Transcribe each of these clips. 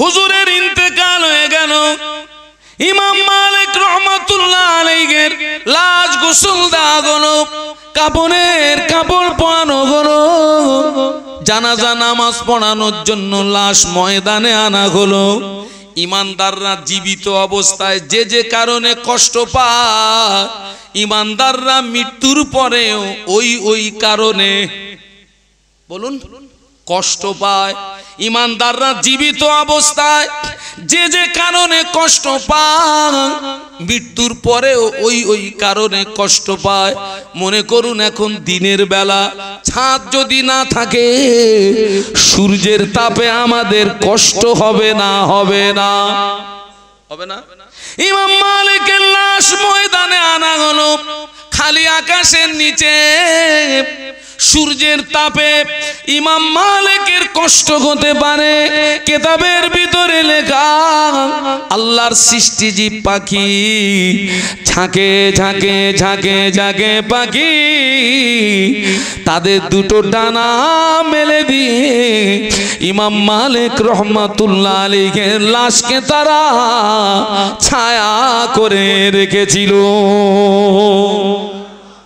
হুজুরের ইন্তেকাল হয়ে গেল। ইমাম মালিক রহমাতুল্লাহ আলাইহির লাশ গোসল দেওয়া হলো, কাফনের কাপড় পরানো হলো, জানাজা নামাজ পড়ানোর জন্য লাশ ময়দানে আনা হলো। ইমানদাররা জীবিত অবস্থায় যে যে কারণে কষ্ট পায়, ইমানদাররা মৃত্যুর পরেও ওই কারণে বলুন কষ্ট পায়। ইমানদাররা জীবিত অবস্থায় যে যে কারণে কষ্ট পায়, মৃত্যুর পরেও ওই কারণে কষ্ট পায়। মনে করুন এখন দিনের বেলা ছাদ যদি না থাকে, সূর্যের তাপে আমাদের কষ্ট হবে না? হবে না? হবে না? ইমাম মালিকের লাশ ময়দানে আনা হলো, খালি আকাশের নিচে সূর্যের তাপে ইমাম মালিকের কষ্ট হতে পারে। কিতাবের ভিতরে লেখা, আল্লাহর সৃষ্টি জীব পাখি ঝাঁকে ঝাঁকে ঝাঁকে ঝাঁকে পাখি তাদের দুটো ডানা মেলে দিয়ে ইমাম মালিক রহমাতুল্লাহ আলাইহির লাশকে তারা ছায়া করে রেখেছিল।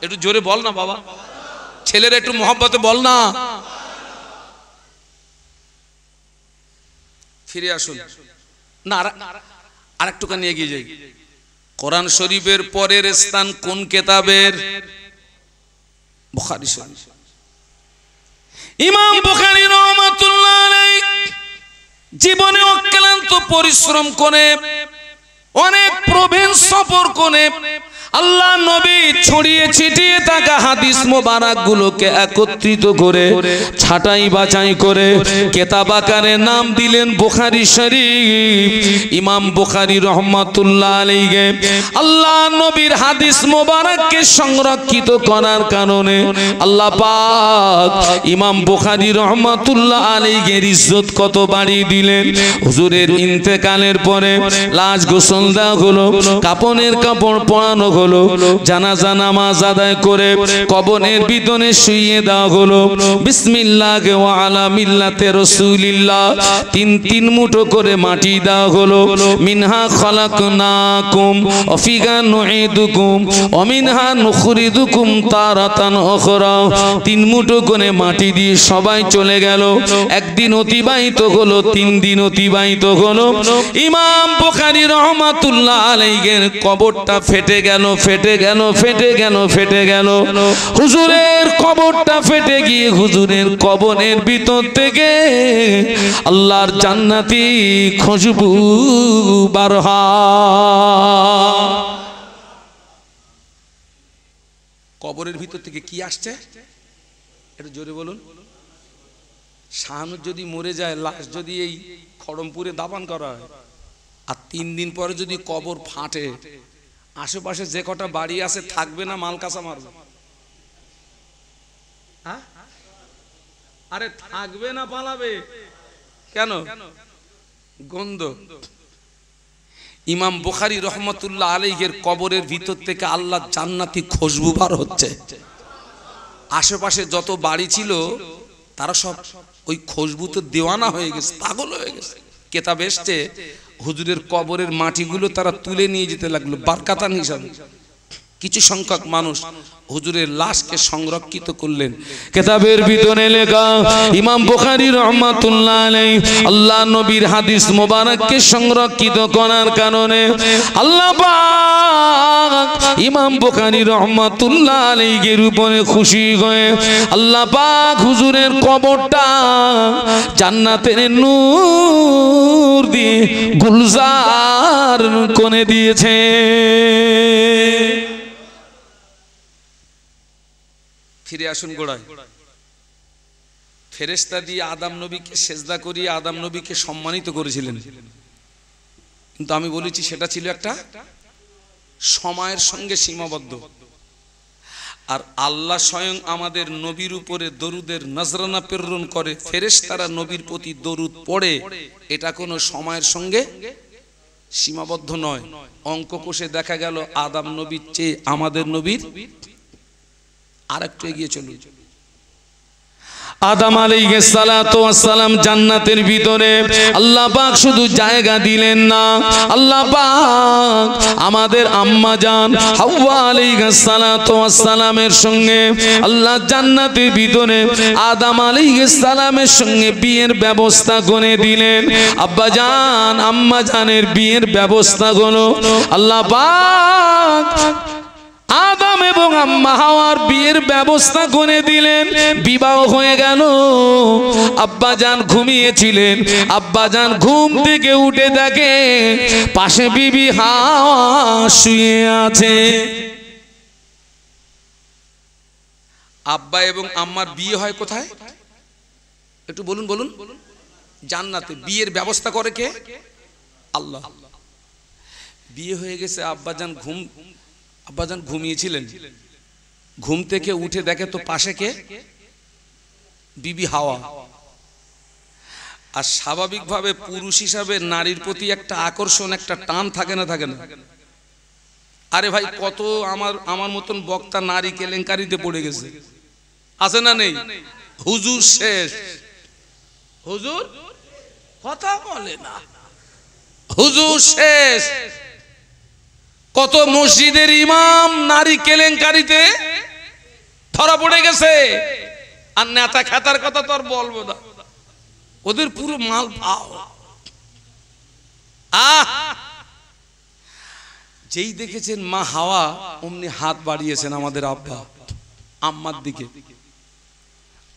একটু জোরে বল না বাবা, ছেলেরা একটু মোহাব্বতে বল না। ফিরে আসুন না, আর একটুখানি এগিয়ে যাই। কোরআন শরীফের পরের স্থান কোন কিতাবের? বুখারী শরীফ। ইমাম বুখারী রাহমাতুল্লাহ আলাইহি জীবনে অক্লান্ত পরিশ্রম করে, অনেক প্রবীণ সফর করে আল্লাহ নবী ছড়িয়ে ছিটিয়ে থাকা হাদিস মোবারক গুলোকে একত্রিত করে ছাঁটাই বাছাই করে কিতাব আকারে নাম দিলেন বুখারী শরীফ। ইমাম বুখারী রহমাতুল্লাহ আলাইহি আল্লাহ নবীর হাদিস মোবারককে সংরক্ষিত করার কারণে আল্লাহ পাক ইমাম বুখারী রহমাতুল্লাহ আলাইহির ইজ্জত কত বাড়িয়ে দিলেন। হুজুরের ইন্তেকালের পরে লাশ গোসল দেওয়া হলো, কাফনের কাপড় পরানো হলো, জানাজা নামাজ আদায় করে কবরের ভিতরে শুইয়ে দেওয়া হলো। বিসমিল্লাহ ওয়া আলা মিল্লাতে রাসূলিল্লাহ তিন মুঠো করে মাটি দেওয়া হলো। মিনহা খালাকনাকুম ওয়া ফিহা নুঈদুকুম ওয়া মিনহা নুখরিজুকুম তারাতান উখরা। তিন মুঠো করে মাটি দিয়ে সবাই চলে গেল। একদিন অতিবাহিত হলো, 3 দিন অতিবাহিত হলো। ইমাম বুখারী রহমাতুল্লাহ আলাইহির কবরটা ফেটে গেল, ফেটে গেল, ফেটে গেল, ফেটে গেল। হুজুরের কবরটা ফেটে গিয়ে হুজুরের কবরের ভিতর থেকে আল্লাহর জান্নাতি খুশবু বার হয়। কবরের ভিতর থেকে কি আসছে একটু জোরে বলুন। শাহানুর যদি মরে যায়, লাশ যদি এই খড়মপুরে দাফন করা হয়, আর 3 দিন পরে যদি কবর ফাটে, আশেপাশে যে কটা বাড়ি আছে থাকবে না মাল কাঁচা মারবে? আরে থাকবে না পালাবে কেন? গন্ধ। ইমাম বুখারী রহমাতুল্লাহ আলাইহির কবরের ভিতর থেকে আল্লাহ জান্নাতি খুশবু বার হচ্ছে। আশেপাশে যত বাড়ি ছিল তারা সব ওই খুশবুতে দেওয়ানা হয়ে গেছে, পাগল হয়ে গেছে। কিতাবে এসেছে হুজুরের কবরের মাটিগুলো তারা তুলে নিয়ে যেতে লাগলো বারকাতান হিসাবে। কিছু সংখ্যক মানুষ হুজুরের লাশকে সংরক্ষিত করলেন। কিতাবের ভিতরে লেখা, ইমাম বুখারী রহমাতুল্লাহ আলাইহি আল্লাহ নবীর হাদিস মোবারককে সংরক্ষিত করার কারণে আল্লাহ পাক ইমাম বুখারী রহমাতুল্লাহ আলাইহির উপরে খুশি হয়ে আল্লাহ পাক হুজুরের কবরটা জান্নাতের নূর দিয়ে গুলজার করে দিয়েছে। ফিরে আসুন গোড়ায়। ফেরেশতা দিয়ে আদম নবীকে সেজদা করিয়ে আদম নবীকে সম্মানিত করেছিলেন, কিন্তু আমি বলেছি সেটা ছিল একটা সময়ের সঙ্গে সীমাবদ্ধ। আর আল্লাহ স্বয়ং আমাদের নবীর উপরে দরুদের নজরানা প্রেরণ করে, ফেরেশতারা নবীর প্রতি দরুদ পড়ে, এটা কোনো সময়ের সঙ্গে সীমাবদ্ধ নয়। অঙ্ক কষে দেখা গেল আদম নবীর চেয়ে আমাদের নবীর আর একটু এগিয়ে চলুন। আদম আলাইহিস সালাতু ওয়াস সালাম জান্নাতের ভিতরে আল্লাহ পাক শুধু জায়গা দিলেন না, আল্লাহ পাক আমাদের আম্মা জান হাওয়া আলাইহিস সালাতু ওয়াস সালামের সঙ্গে আল্লাহ জান্নাতের ভিতরে আদম আলাইহিস সালামের সঙ্গে বিয়ের ব্যবস্থা করে দিলেন। আব্বা জান আম্মা জানের বিয়ের ব্যবস্থা হলো আল্লাহ পাক আদম এবং আম্মা হাওয়ার বিয়ের ব্যবস্থা করে দিলেন। বিবাহ হয়ে গেল। আব্বাজান ঘুমিয়েছিলেন, আব্বাজান ঘুম থেকে উঠে দেখে পাশে বিবি হাওয়া শুয়ে আছে। আব্বা এবং আম্মার বিয়ে হয় কোথায়? একটু বলুন বলুন। জান্নাতে। বিয়ের ব্যবস্থা করে কে? আল্লাহ। বিয়ে হয়ে গেছে। আব্বাজান ঘুমিয়েছিলেন, ঘুম থেকে উঠে দেখে তো পাশে কে? বিবি হাওয়া। আর স্বাভাবিকভাবে পুরুষ হিসাবে নারীর প্রতি একটা আকর্ষণ, একটা টান থাকে না থাকে না? আরে ভাই কত আমার মতন বক্তা নারী কেলেঙ্কারিতে পড়ে গেছে, আছে না নেই? হুজুর শেষ, হুজুর কথা বলে না, হুজুর শেষ। কত মসজিদের ইমাম নারী কেলেঙ্কারিতে ধরা পড়ে গেছে। আর নেতা খাতার কথা তো আর বলবো না, ওদের পুরো মাল পাও। যেই দেখেছেন মা হাওয়া অমনি হাত বাড়িয়েছেন আমাদের আব্বা আম্মার দিকে।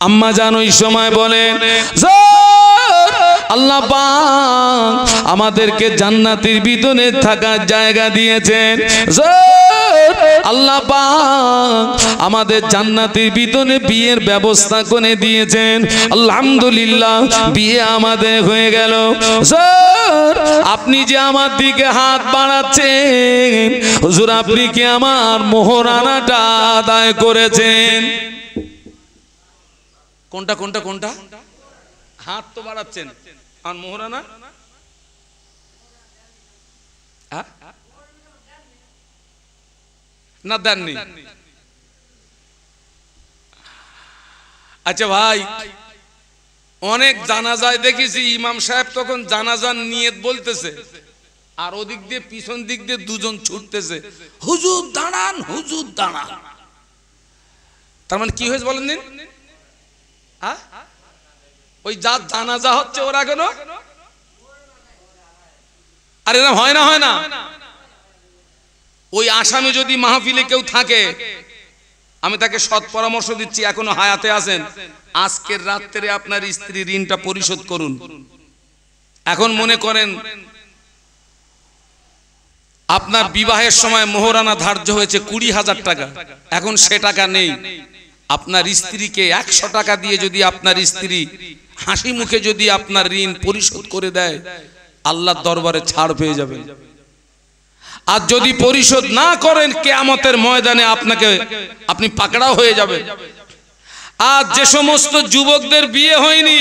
আম্মা জান ওই সময় বলেন, আল্লাহ পাক আমাদেরকে জান্নাতের ভিতরে থাকার জায়গা দিয়েছেন। আল্লাহ পাক আমাদের জান্নাতের ভিতরে বিয়ের ব্যবস্থা করে দিয়েছেন। আলহামদুলিল্লাহ বিয়ে আমাদের হয়ে গেল। আপনি যে আমার দিকে হাত বাড়াচ্ছেন, হুজুর আপনি কি আমার মোহরানাটা আদায় করেছেন? কোনটা কোনটা কোনটা? হাত তো বাড়াচ্ছেন, আর মোহরানা না দেননি। আচ্ছা ভাই, অনেক জানাজায় দেখেছি ইমাম সাহেব তখন জানাজার নিয়ত বলতেছে, আর ওদিক দিয়ে পিছন দিক দিয়ে দুজন ছুটতেছে, হুজুর দাঁড়ান, হুজুর দাঁড়ান। তার মানে কি হয়েছে বলেন দিন? ওই যা জানাজা হচ্ছে ওরা কেন? আর এরকম হয় না, হয় না? ওই আসামি যদি মাহফিলে কেউ থাকে, আমি তাকে সৎ পরামর্শ দিচ্ছি, এখনো হায়াতে আছেন, আজকের রাত্রে আপনার স্ত্রীর ঋণটা পরিশোধ করুন। এখন মনে করেন আপনার বিবাহের সময় মোহরানা ধার্য হয়েছে 20,000 টাকা, এখন সে টাকা নেই। আপনার স্ত্রীকে 100 টাকা দিয়ে যদি আপনার স্ত্রী হাসি মুখে যদি আপনার ঋণ পরিশোধ করে দেয়, আল্লাহর দরবারে ছাড় পেয়ে যাবে। আর যদি পরিশোধ না করেন, কিয়ামতের ময়দানে আপনি পাকড়াও হয়ে যাবে। আর যে সমস্ত যুবকদের বিয়ে হয়নি,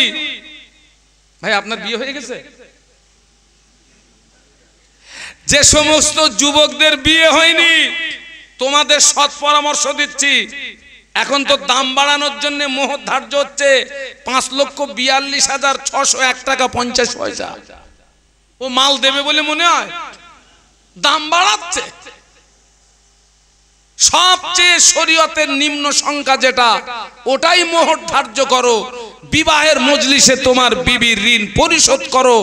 ভাই আপনার বিয়ে হয়ে গেছে? যে সমস্ত যুবকদের বিয়ে হয়নি, তোমাদের সৎ পরামর্শ দিচ্ছি, এখন তো দাম বাড়ানোর জন্য মোহর ধার্য হচ্ছে 5,42,601 টাকা 50 পয়সা। ও মাল দেবে বলে মনে হয় দাম বাড়াচ্ছে। সবচেয়ে শরীয়তের নিম্ন সংখ্যা যেটা, ওটাই মোহর ধার্য করো। বিবাহের মজলিসে তোমার বিবির ঋণ পরিশোধ করো,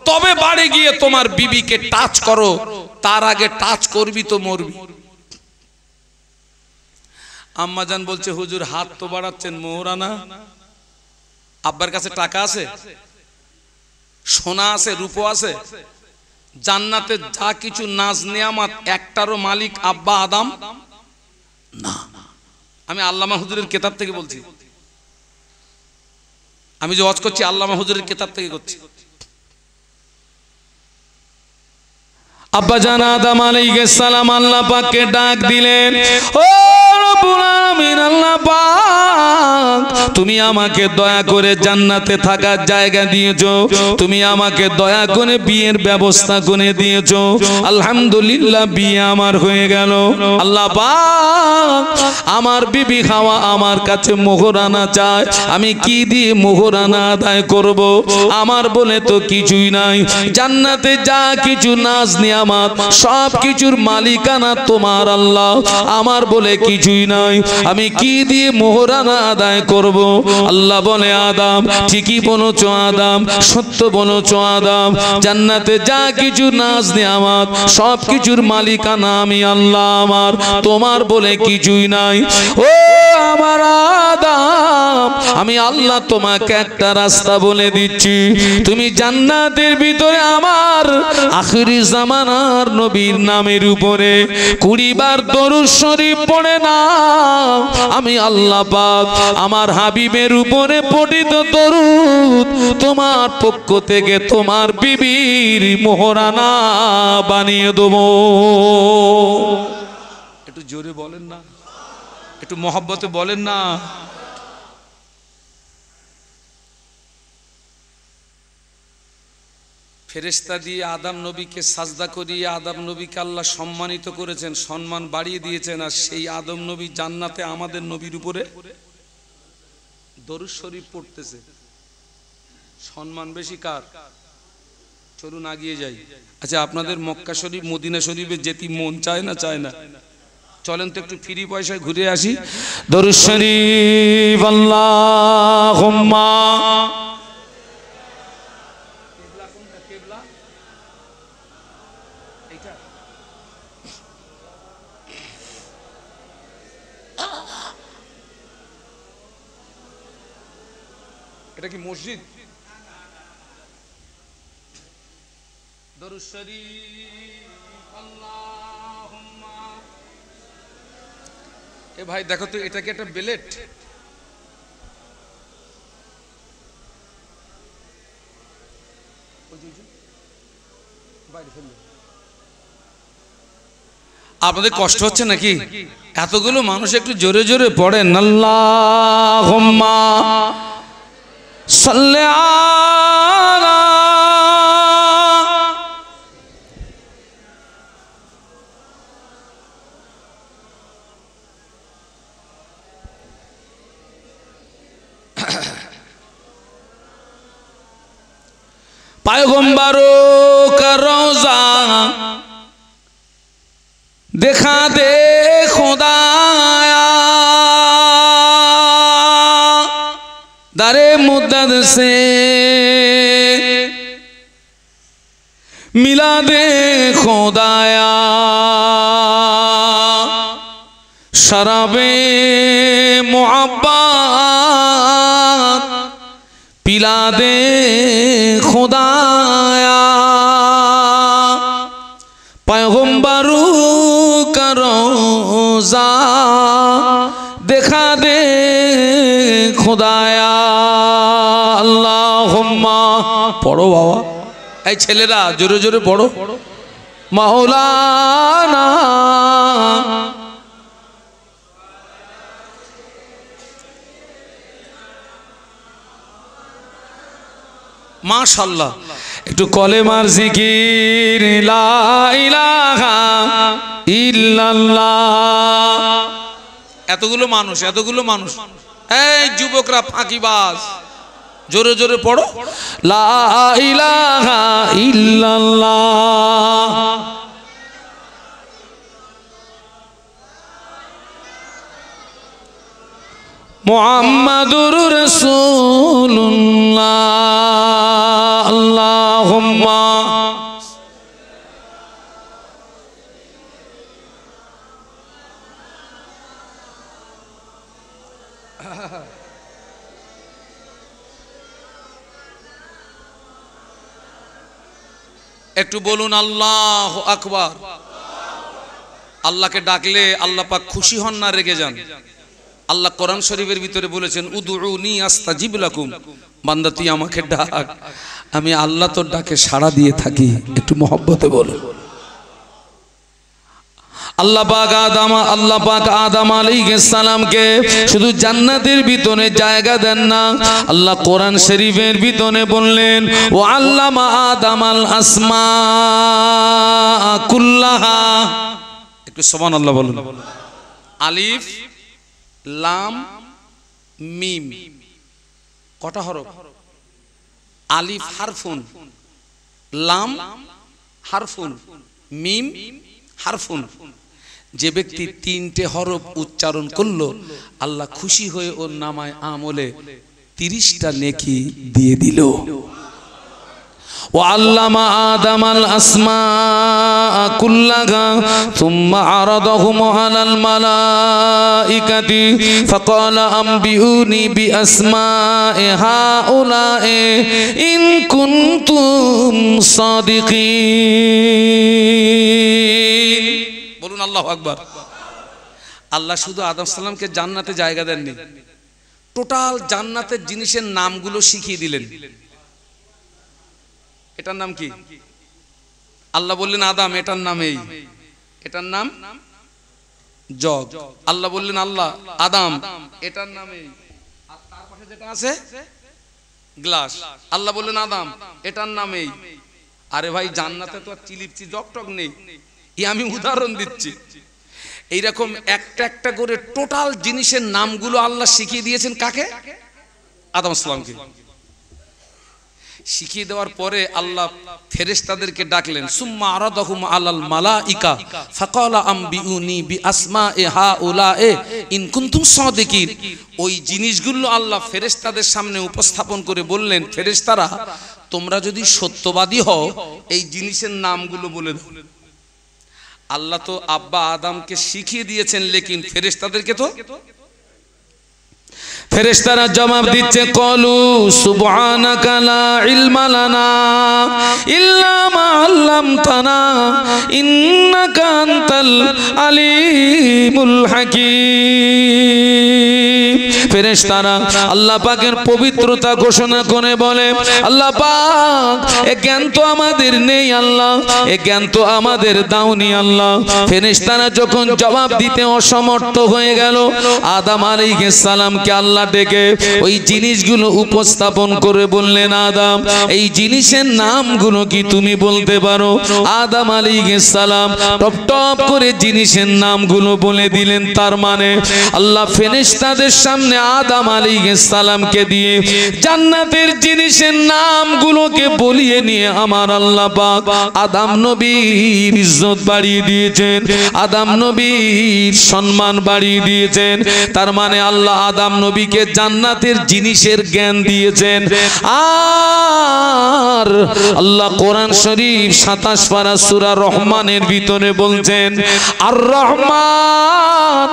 তবে বাড়ি গিয়ে তোমার বিবিকে টাচ করো। তার আগে টাচ করবি তো মরবি। আম্মাজান বলছে, হুজুর হাত তো বাড়াচ্ছেন, মোহরানা? আব্বার কাছে টাকা আছে, সোনা আছে, রূপো আছে, জান্নাতে যা কিছু নাজ নেয়ামত, একটারও মালিক আব্বা আদম না। আমি আল্লামা হুজুরের কিতাব থেকে বলছি, আমি যে ওয়াজ করছি আল্লামা হুজুরের কিতাব থেকে করছি। আব্বাজান আদম আলাইহিস সালাম আল্লাহ পাককে ডাক দিলেন, ও রব্বুল আলামিন, আল্লাহ পাক তুমি আমাকে দয়া করে জান্নাতে থাকার জায়গা দিয়েছো, তুমি আমাকে দয়া করে বিয়ের ব্যবস্থা করে দিয়েছো। আলহামদুলিল্লাহ, বিয়ে আমার হয়ে গেল। আল্লাহ পাক আমার বিবি হাওয়া আমার কাছে মোহরানা চায়, আমি কি দিয়ে মোহরানা আদায় করব? আমার বলে তো কিছুই নাই। জান্নাতে যা কিছু নাজ নিয়ামত সব কিছুর মালিকানা তোমার আল্লাহ, আমার বলে কিছুই নাই। আমি কি দিয়ে মোহরানা আদায় করব? আল্লাহ বলে, আদম ঠিকই বলেছো আদম, সত্য বলেছো আদম, জান্নাতে যা কিছু নাজ নিয়ামত সব কিছুর মালিকানা আমি আল্লাহ, আমার তোমার বলে কিছুই নাই। ও আমার আদম, আমি আল্লাহ তোমাকে একটা রাস্তা বলে দিচ্ছি, তুমি জান্নাতের ভিতরে আমার আখিরি জামানার নবীর নামের উপরে 20 বার দরুদ শরীফ পড়ে না, আমি আল্লাহ পাক আমার হাবিবের উপরে পঠিত দরুদ তোমার পক্ষ থেকে তোমার বিবির মোহরানা বানিয়ে দেবো। একটু জোরে বলেন না, একটু মহব্বতে বলেন না। ফেরেশতা দিয়ে আদম নবীকে সাজদা করিয়ে আদম নবীকে আল্লাহ সম্মানিত করেছেন, সম্মান বাড়িয়ে দিয়েছেন। আর সেই আদম নবী জান্নাতে আমাদের নবীর উপরে দরুদ শরীফ পড়তেছে। সম্মান বেশি কার? চলুন আগিয়ে যাই। আচ্ছা, আপনাদের মক্কা শরীফ মদিনা শরীফে যেতে মন চায় না? চায় না? চলেন তো একটু ফ্রি পয়সায় ঘুরে আসি। দরুদ শরীফ আল্লাহুম্মা এটা কি মসজিদ? দরুদ শরীফ আল্লাহুম্মা। এ ভাই দেখো তো, এটা কি একটা বেলেট? আপনাদের কষ্ট হচ্ছে নাকি? এতগুলো মানুষ একটু জোরে জোরে পড়েন। আল্লাহুম্মা সাল্লি আলা पैगंबरों का रोजा दिखा दे खुदाया, दरे मुद्दत से मिला दे खुदाया, शराबे मोहब्बत पिला दे खुदाया, पैगंबरों का रोजा दिखा दे खुदाया। अल्लाहुम्मा पढ़ो बाबा, ऐ छेलेरा जोरे जोरे पढ़ो। मौलाना माशाल्लाह, একটু কলেমার জিকির লা ইলাহা ইল্লাল্লাহ। এতগুলো মানুষ, এই যুবকরা ফাঁকিবাজ, জোরে জোরে পড়ো লা ইলাহা ইল্লাল্লাহ। মুহাম্মাদুর রাসূলুল্লাহ। আল্লাহুম্মা একটু বলুন আল্লাহু আকবার। আল্লাহকে ডাকলে আল্লাহ পাক খুশি হন না রেগে যান? আল্লাহ কোরআন শরীফের ভিতরে বলেছেন উদউনি আস্তাজিব লাকুম, বান্দা তুই আমাকে ডাক, আমি আল্লাহ তোর ডাকে সাড়া দিয়ে থাকি। একটু মহব্বতে বলো আল্লাহ পাক আদম আলাইহিস সালামকে শুধু জান্নাতের ভিতরে জায়গা দেন না, আল্লাহ কোরআন শরীফের ভিতরে বললেন ও আল্লামা আদামাল আসমা কুল্লাহা। একটু সুবহানাল্লাহ বলুন। আলিফ লাম মিম কটা হরফ? আলিফ হারফুন, লাম হারফুন, মিম হারফুন। যে ব্যক্তি তিনটে হরফ উচ্চারণ করলো আল্লাহ খুশি হয়ে ওর নামায় আমলে 30টা নেকি দিয়ে দিল। وعلم آدم الأسماء كلها ثم عرضهم على الملائكة فقال أنبئوني بأسماء هؤلاء إن كنتم صادقين। বলুন আল্লাহু আকবার। আল্লাহ শুধু আদম সালামকে জান্নাতে জায়গা দেননি, টোটাল জান্নাতের জিনিসের নামগুলো শিখিয়ে দিলেন। এটার নাম কি? আল্লাহ বললেন আদম এটার নাম এই, এটার নাম জগ। আল্লাহ বললেন আল্লাহ আদম এটার নাম এই, আর তার পাশে যেটা আছে গ্লাস। আল্লাহ বললেন আদম এটার নাম এই। আরে ভাই জান্নাতে তো আর চিলিপচি জগ টগ নেই, আমি উদাহরণ দিচ্ছি। এইরকম একটা একটা করে টোটাল জিনিসের নামগুলো আল্লাহ শিখিয়ে দিয়েছেন কাকে? আদম সালামকে। শিখিয়ে দেওয়ার পরে আল্লাহ ফেরেশতাদেরকে ডাকলেন সুম্মা আরাদাহুম আলাল মালাইকা ফাকালা আনবিউনি বিআসমাই হাউলায়ে ইন কুনতুম সাদিকিন। ওই জিনিসগুলো আল্লাহ ফেরেশতাদের সামনে উপস্থাপন করে বললেন ফেরেশতারা তোমরা যদি সত্যবাদী হও এই জিনিসের নামগুলো বলে দাও। আল্লাহ তো আব্বা আদমকে শিখিয়ে দিয়েছেন, লেকিন ফেরেশতাদেরকে তো। ফেরেশতারা জবাব দিচ্ছে কলু সুবহানাকা লা ইলমা লানা ইল্লা মা আল্লামতানা ইন্নাকা আনতাল আলিমুল হাকীম। ফেরেশতারা আল্লাহ পাকের পবিত্রতা ঘোষণা করে বলে আল্লাহ পাক এ জ্ঞান তো আমাদের নেই আল্লাহ, এ জ্ঞান তো আমাদের দাওনি আল্লাহ। ফেরেশতারা যখন জবাব দিতে অসমর্থ হয়ে গেল আদম আলাইহিস সালামকে আল্লাহ ডেকে ওই জিনিসগুলো উপস্থাপন করে বললেন আদম এই জিনিসের নামগুলো কি তুমি বলতে পারো? আদম আলাইহিস সালাম টপ টপ করে জিনিসের নামগুলো বলে দিলেন। তার মানে আল্লাহ ফেরেশতাদের সামনে আদম আলাইহিস সালামকে দিয়ে জান্নাতের জিনিসের নামগুলোকে বলিয়ে নিয়ে আমার আল্লাহ পাক আদম নবীর ইজ্জত বাড়িয়ে দিয়েছেন, আদম নবীর সম্মান বাড়িয়ে দিয়েছেন। তার মানে আল্লাহ আদম নবীকে জান্নাতের জিনিসের জ্ঞান দিয়েছেন। আর আল্লাহ কোরআন শরীফ 27 পারা সূরা রহমানের ভিতরে বলছেন আর রহমান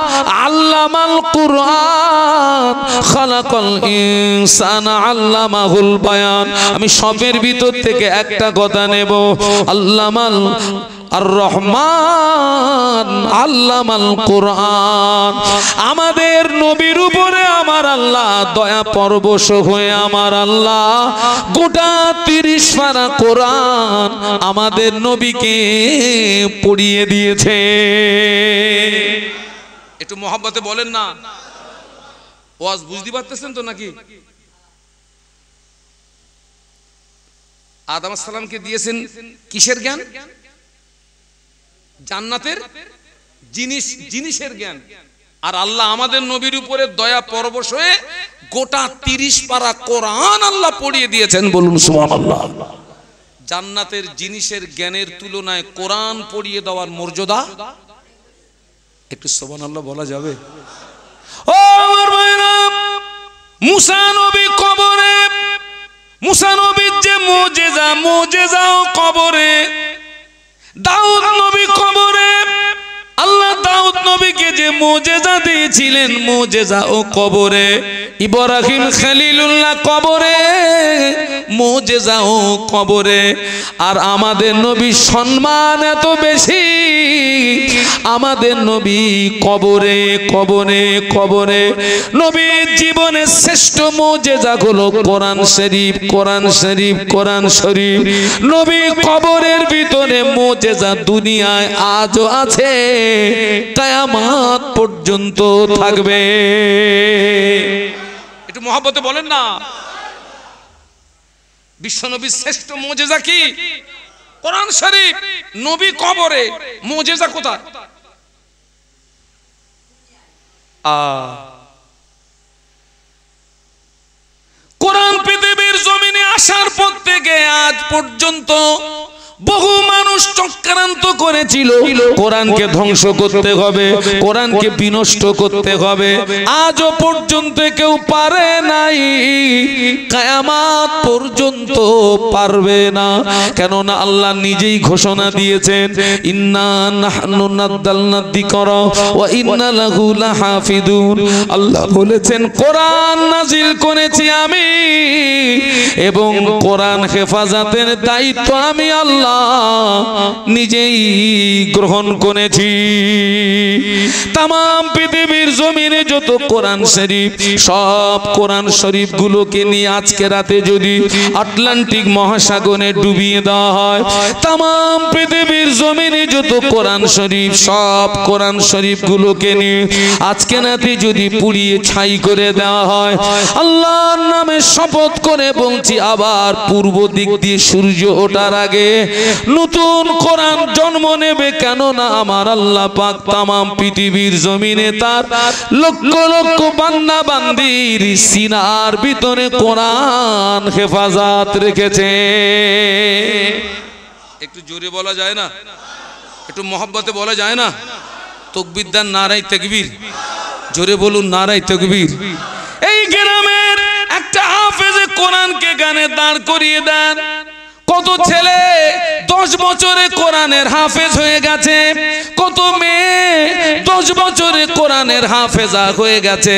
আল্লামাল কুরআন খালাকাল ইনসানা আল্লামাহুল বায়ান। আমি সবের ভিতর থেকে একটা কথা নেব, আল্লামাল আর রহমান আল্লামাল কুরআন। আমাদের নবীর উপরে আমার আল্লাহ দয়া পরবশ হয়ে আমার আল্লাহ গোটা 30 পারা কোরআন আমাদের নবীকে পড়িয়ে দিয়েছে। একটু মহব্বতে বলেন না, ওয়াজ বুঝতে পারতেছেন তো নাকি? আদম আলাইহিস সালামকে দিয়েছেন কিসের জ্ঞান? জান্নাতের জিনিসের জ্ঞান। আর আল্লাহ আমাদের নবীর উপরে দয়া পরবশ হয়ে গোটা 30 পারা কোরআন আল্লাহ পড়িয়ে দিয়েছেন। বলুন সুবহানাল্লাহ। জান্নাতের জিনিসের জ্ঞানের তুলনায় কোরআন পড়িয়ে দেওয়ার মর্যাদা একটু সুবহানাল্লাহ বলা যাবে? ও আমার ভাইরা, মুসা নবী কবরে, মুসা নবীর যে মুজিজাও কবরে, দাউদ নবী কবরে, আল্লাহ দাউদ নবীকে যে মুজিজা দিয়েছিলেন মুজিজা ও কবরে, ইব্রাহিম খলিলুল্লাহ কবরে, মুজিজা ও কবরে। আর আমাদের নবীর সম্মান এত বেশি, আমাদের নবী কবরে কবরে কবরে। নবীর জীবনের শ্রেষ্ঠ মুজিজা হলো কোরআন শরীফ। কোরআন শরীফ, কোরআন শরীফ। নবী কবরের ভিতরে মুজিজা দুনিয়ায় আজও আছে, কিয়ামত পর্যন্ত থাকবে। একটু মহব্বতে বলেন না। বিশ্বনবীর শ্রেষ্ঠ মুজিজা কি? কোরআন শরীফ। নবী কবরে, মুজিজা কোথায়? কোরআন পৃথিবীর জমিনে আসার পর থেকে আজ পর্যন্ত বহু মানুষ চক্রান্ত করেছিল কোরআনকে ধ্বংস করতে হবে, কোরআনকে বিনষ্ট করতে হবে। আজও পর্যন্ত কেউ পারে নাই, কিয়ামত পর্যন্ত পারবে না। কেননা আল্লাহ নিজেই ঘোষণা দিয়েছেন, ইন্না নাহনু নাযালনা যিকরা ওয়া ইন্না লাহু লাহাফিজুন। আল্লাহ বলেছেন কোরআন নাজিল করেছি আমি, এবং কোরআন হেফাজতের দায়িত্ব আমি আল্লাহ নিজেই গ্রহণ করেছি। তাম পৃথিবীর জমিনে যত কোরআন শরীফ, সব কোরআন শরীফ গুলোকে নিয়ে আজকে রাতে যদি আটলান্টিক মহাসাগরে ডুবিয়ে দেওয়া হয়, তাম পৃথিবীর জমিনে যত কোরআন শরীফ, সব কোরআন শরীফ গুলোকে নিয়ে আজকে রাতে যদি পুড়িয়ে ছাই করে দেওয়া হয়, আল্লাহর নামে শপথ করে বলছি, আবার পূর্ব দিক দিয়ে সূর্য ওঠার আগে নতুন কোরআন জন্ম নেবে। কেননা আমার আল্লাহ পাক তামাম পৃথিবীর জমিনে তার লক্ষ লক্ষ বান্দা বান্দির সিনার ভিতরে কোরআন হেফাজত রেখেছে। একটু জোরে বলা যায় না? একটু মহব্বতে বলা যায় না? তাকবীর দেন, নারায়ে তাকবীর। জোরে বলুন, নারায়ে তাকবীর। এই গ্রামের একটা হাফেজে কোরআনকে গানে দাঁড় করিয়ে দেন। কত ছেলে 10 বছরে কোরআনের হাফেজ হয়ে গেছে, কত মেয়ে 10 বছরে কোরআনের হাফেজা হয়ে গেছে।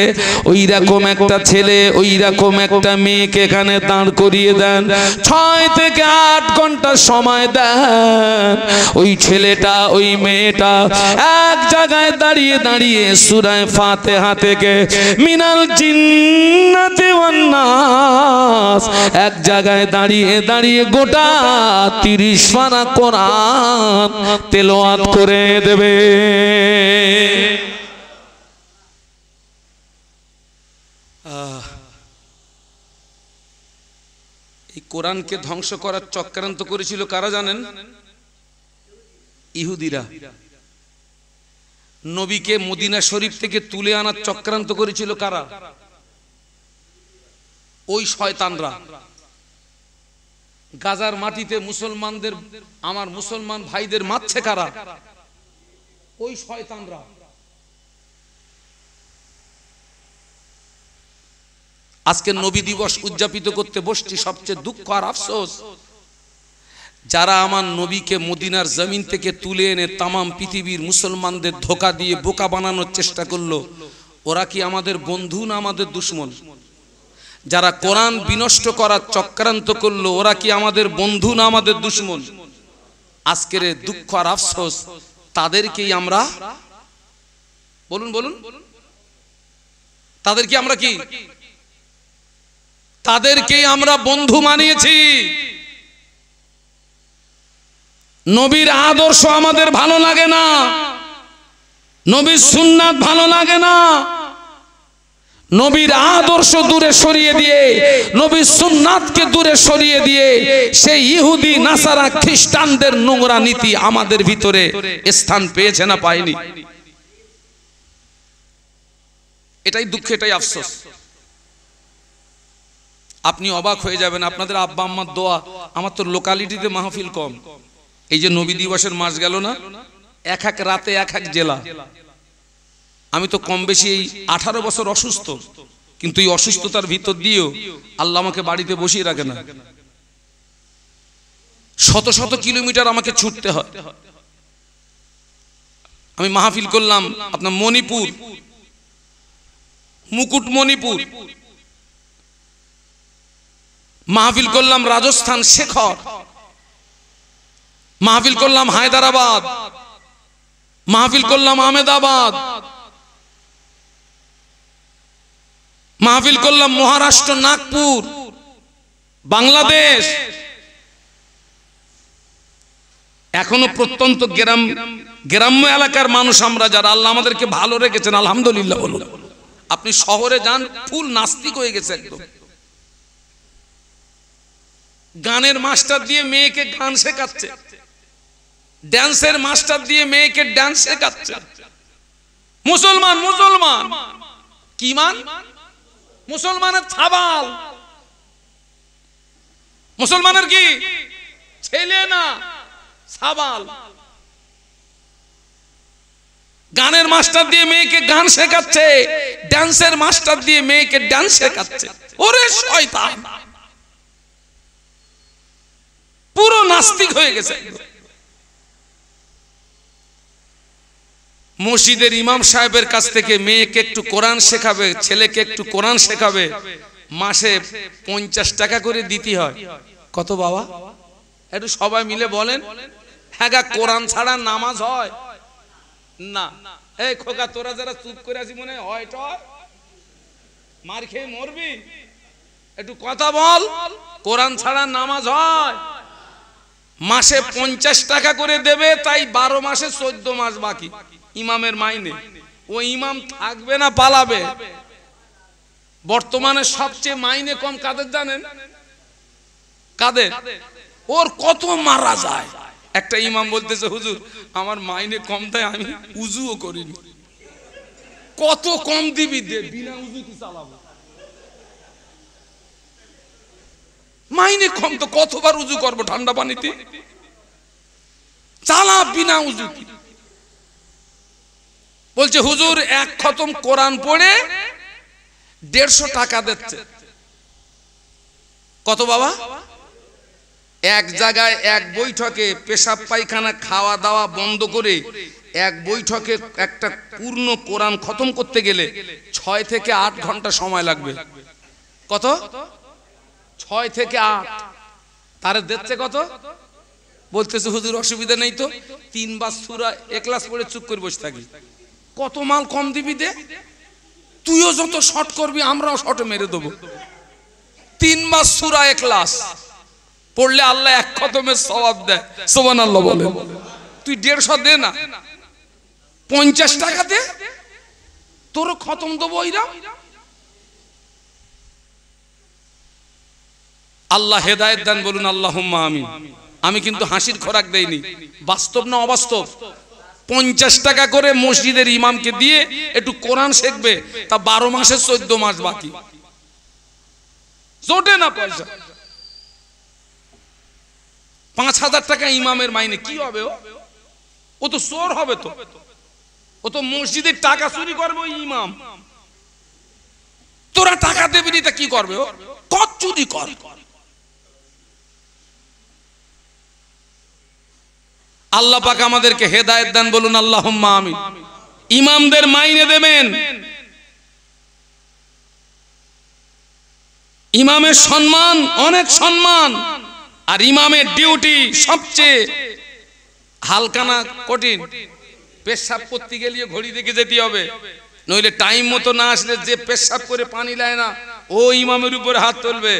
ওই রকম একটা ছেলে, ওই রকম একটা মেয়েকে এখানে দাঁড় করিয়ে দেন, 6 থেকে 8 ঘন্টা সময় দেন। ওই ছেলেটা, ওই মেয়েটা এক জায়গায় দাঁড়িয়ে দাঁড়িয়ে সূরা ফাতিহা থেকে মিনাল জিন্নাতি ওয়ান নাস, এক জায়গায় দাঁড়িয়ে দাঁড়িয়ে গোটা 30 পারা কোরআন তেলাওয়াত করে দেবে। এই কোরআনকে ধ্বংস করার চক্রান্ত করেছিল কারা জানেন? ইহুদিরা। নবীকে মদিনা শরীফ থেকে তুলে আনার চক্রান্ত করেছিল কারা? ওই শয়তানরা। গাজার মাটিতে মুসলমানদের, আমার মুসলমান ভাইদের মারছে কারা? ওই শয়তানরা। আজকে নবী দিবস উদযাপিত করতে বসছি, সবচেয়ে দুঃখ আর আফসোস, যারা আমার নবীকে মদিনার জমিন থেকে তুলে এনে তামাম পৃথিবীর মুসলমানদের ধোঁকা দিয়ে বোকা বানানোর চেষ্টা করলো, ওরা কি আমাদের বন্ধু না আমাদের দুশমন? যারা কোরআন বিনষ্ট করার চক্রান্ত করলো, ওরা কি আমাদের বন্ধু না আমাদের দুশমন? আজকের দুঃখ আর আফসোস, তাদেরকেই আমরা, বলুন বলুন, তাদেরকে আমরা কি, তাদেরকেই আমরা বন্ধু মানিয়েছি। নবীর আদর্শ আমাদের ভালো লাগে না, নবীর সুন্নাত ভালো লাগে না, নবীর আদর্শ দূরে সরিয়ে দিয়ে, নবীর সুন্নাতকে দূরে সরিয়ে দিয়ে সেই ইহুদি নাসারা খ্রিস্টানদের নোংরা নীতি আমাদের ভিতরে স্থান পেয়েছে না পায়নি? এটাই দুঃখ, এটাই আফসোস। আপনি অবাক হয়ে যাবেন, আপনাদের আব্বা আম্মার দোয়া। আমার তো লোকালিটিতে মাহফিল কম। এই যে নবী দিবসের মাস গেল না, এক এক রাতে এক এক জেলা। আমি তো কম বেশি এই 18 বছর অসুস্থ, কিন্তু এই অসুস্থতার ভিতর দিয়েও আল্লাহ আমাকে বাড়িতে বসিয়ে রাখে না। শত শত কিলোমিটার আমাকে ছুটতে হয়। আমি মাহফিল করলাম আপনার মণিপুর, মুকুটমণিপুর, মাহফিল করলাম রাজস্থান শেখর, মাহফিল করলাম হায়দ্রাবাদ, মাহফিল করলাম আহমেদাবাদ, মাহফিল করলাম মহারাষ্ট্র নাগপুর বাংলাদেশ। এখনো প্রত্যন্ত গ্রাম্য এলাকার মানুষ আমরা যারা, আল্লাহ আমাদেরকে ভালো রেখেছেন আলহামদুলিল্লাহ বলুন। আপনি শহরে যান, ফুল নাস্তিক হয়ে গেছে একদম। গানের মাস্টার দিয়ে মেয়েকে গান শেখাচ্ছে, ড্যান্সের মাস্টার দিয়ে মেয়েকে ড্যান্স শেখাচ্ছে। মুসলমান মুসলমান কি মান? মুসলমানের ছাবাল, মুসলমানের কি ছেলে না ছাবাল। গানের মাস্টার দিয়ে মেয়েকে গান শেখাচ্ছে, ড্যান্সের মাস্টার দিয়ে মেয়েকে ড্যান্স শেখাচ্ছে। ওরে শয়তান, পুরো নাস্তিক হয়ে গেছে। মসজিদের ইমাম সাহেবের কাছ থেকে মেয়েকে একটু কোরআন শেখাবে, ছেলেকে একটু কোরআন শেখাবে, মাসে 50 টাকা করে দিতে হয়। কত বাবা? একটু সবাই মিলে বলেন। হ্যাঁ, কোরআন ছাড়া নামাজ হয় না? এই খোকা, তোরা যারা চুপ করে আছিস মনে হয় মার খেয়ে মরবি, একটু কথা বল। কোরআন ছাড়া নামাজ হয়? মাসে 50 টাকা করে দেবে, তাই 12 মাসে 14 মাস বাকি ইমামের মাইনে। ও ইমাম থাকবে না পালাবে? বর্তমানে সবচেয়ে মাইনে কম কাদের জানেন? কাদের? ওর কত মারা যায়। একটা ইমাম বলতেছে, হুজুর আমার মাইনে কম দেয়, আমি উজুও করিনি। কত কম দিবি দে, বিনা উজু কি চালাবো? মাইনে কম তো কতবার উজু করবো ঠান্ডা পানিতে? চালা বিনা উজু। বলছে হুজুর এক খতম কোরআন পড়ে 150 টাকা দিচ্ছে। কত বাবা? এক জায়গায় এক বৈঠকে পেশাব পায়খানা খাওয়া দাওয়া বন্ধ করে এক বৈঠকে একটা পূর্ণ কোরআন খতম করতে গেলে 6 থেকে 8 ঘন্টা সময় লাগবে। কত? 6 থেকে 8। তার দিচ্ছে কত? বলতেছে হুজুর অসুবিধা নেই তো, 3 বার সূরা ইখলাস পড়ে চুপ করে বসে থাকি। কত মাল কম দিবি দে, তুইও যত শর্ট করবি আমরাও শর্টে মেরে দেবো। 3 বার সূরা ইখলাস পড়লে আল্লাহ এক খতমের সওয়াব দেয়। সুবহানাল্লাহ বলে। তুই 150 দে না, 50 টাকা দে, তোর খতম দেবো। ওইরা আল্লাহ হেদায়েত দান বলুন আল্লাহুম্মা আমিন। আমি কিন্তু হাসির খোরাক দেইনি, বাস্তব না অবাস্তব। 50 টাকা করে মসজিদের ইমামকে দিয়ে একটু কোরআন শিখবে, তা 12 মাসে 14 মাস বাকি। জোটে না পয়সা। 5000 টাকা ইমামের মাইনে কি হবে? ও তো চোর হবে, তো ও তো মসজিদের টাকা চুরি করবে ওই ইমাম। তোরা টাকা দেবি তা কি করবে? ও কত চুরি কর। আল্লাহ পাক আমাদেরকে হেদায়েত দান বলুন আল্লাহুম্মা আমিন। ইমামদের মাইনে দেবেন, ইমামের সম্মান অনেক সম্মান, আর ইমামের ডিউটি সবচেয়ে হালকা না কঠিন? পেশাব করতে গেলে ঘড়ি দেখে যেতে হবে, নইলে টাইম মতো না আসলে যে পেশাব করে পানি লায় না ও ইমামের উপরে হাত তুলবে।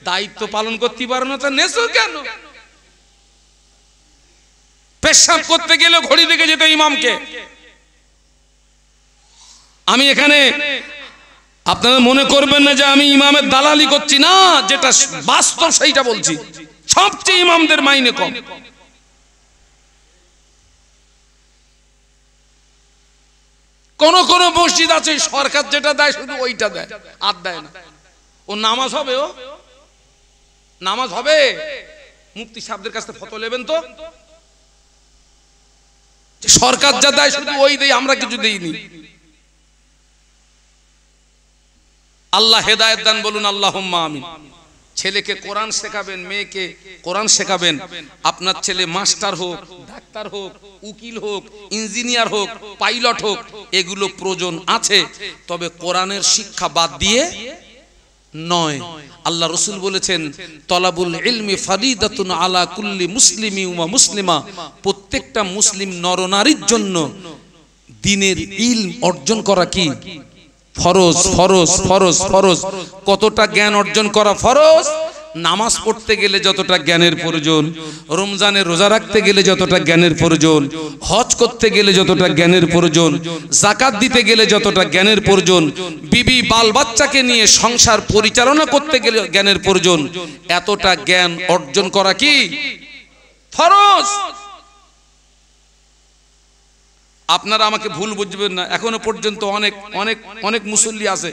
দায়িত্ব পালন করতে পারো না, তা নেছো কেন? পেশাব করতে গেলে ঘড়ি দেখে যেতে ইমামকে। আমি এখানে আপনারা মনে করবেন না যে আমি ইমামের দালালি করছি, না, যেটা বাস্তব সেইটা বলছি। সবচেয়ে ইমামদের মাইনে কম। কোন কোন মসজিদ আছে সরকার যেটা দেয় শুধু ওইটা দেয়, আর দেয় না। ও নামাজ হবে, ও নামাজ হবে। মুফতি সাহেবদের কাছে ফতোয়া নেবেন তো, সরকার যা দেয় শুধু ওই দেয়, আমরা কিছু দেইনি। আল্লাহ হেদায়েত দান বলুন আল্লাহুম্মা আমিন। ছেলেকে কোরআন শেখাবেন, মেয়েকে কোরআন শেখাবেন। আপনার ছেলে মাস্টার হোক, ডাক্তার হোক, উকিল হোক, ইঞ্জিনিয়ার হোক, পাইলট হোক, এগুলো প্রয়োজন আছে, তবে কোরআনের শিক্ষা বাদ দিয়ে নয়। আল্লাহ রাসূল বলেছেন তলাবুল ইলমি ফারিদাতুন আলা কুল্লি মুসলিমি ওয়া মুসলিমা। প্রত্যেকটা মুসলিম নরনারীর জন্য দ্বীনের ইলম অর্জন করা কি ফরজ ফরজ ফরজ ফরজ। কতটা জ্ঞান অর্জন করা ফরজ? নামাজ পড়তে গেলে যতটা জ্ঞানের প্রয়োজন, রমজানে রোজা রাখতে গেলে যতটা জ্ঞানের প্রয়োজন, হজ করতে গেলে যতটা জ্ঞানের প্রয়োজন, যাকাত দিতে গেলে যতটা জ্ঞানের প্রয়োজন, বিবি বাল বাচ্চাকে নিয়ে সংসার পরিচালনা করতে গেলে জ্ঞানের প্রয়োজন, এতটা জ্ঞান অর্জন করা কি ফরজ। আপনারা আমাকে ভুল বুঝবেন না, এখনো পর্যন্ত অনেক অনেক অনেক মুসল্লি আছে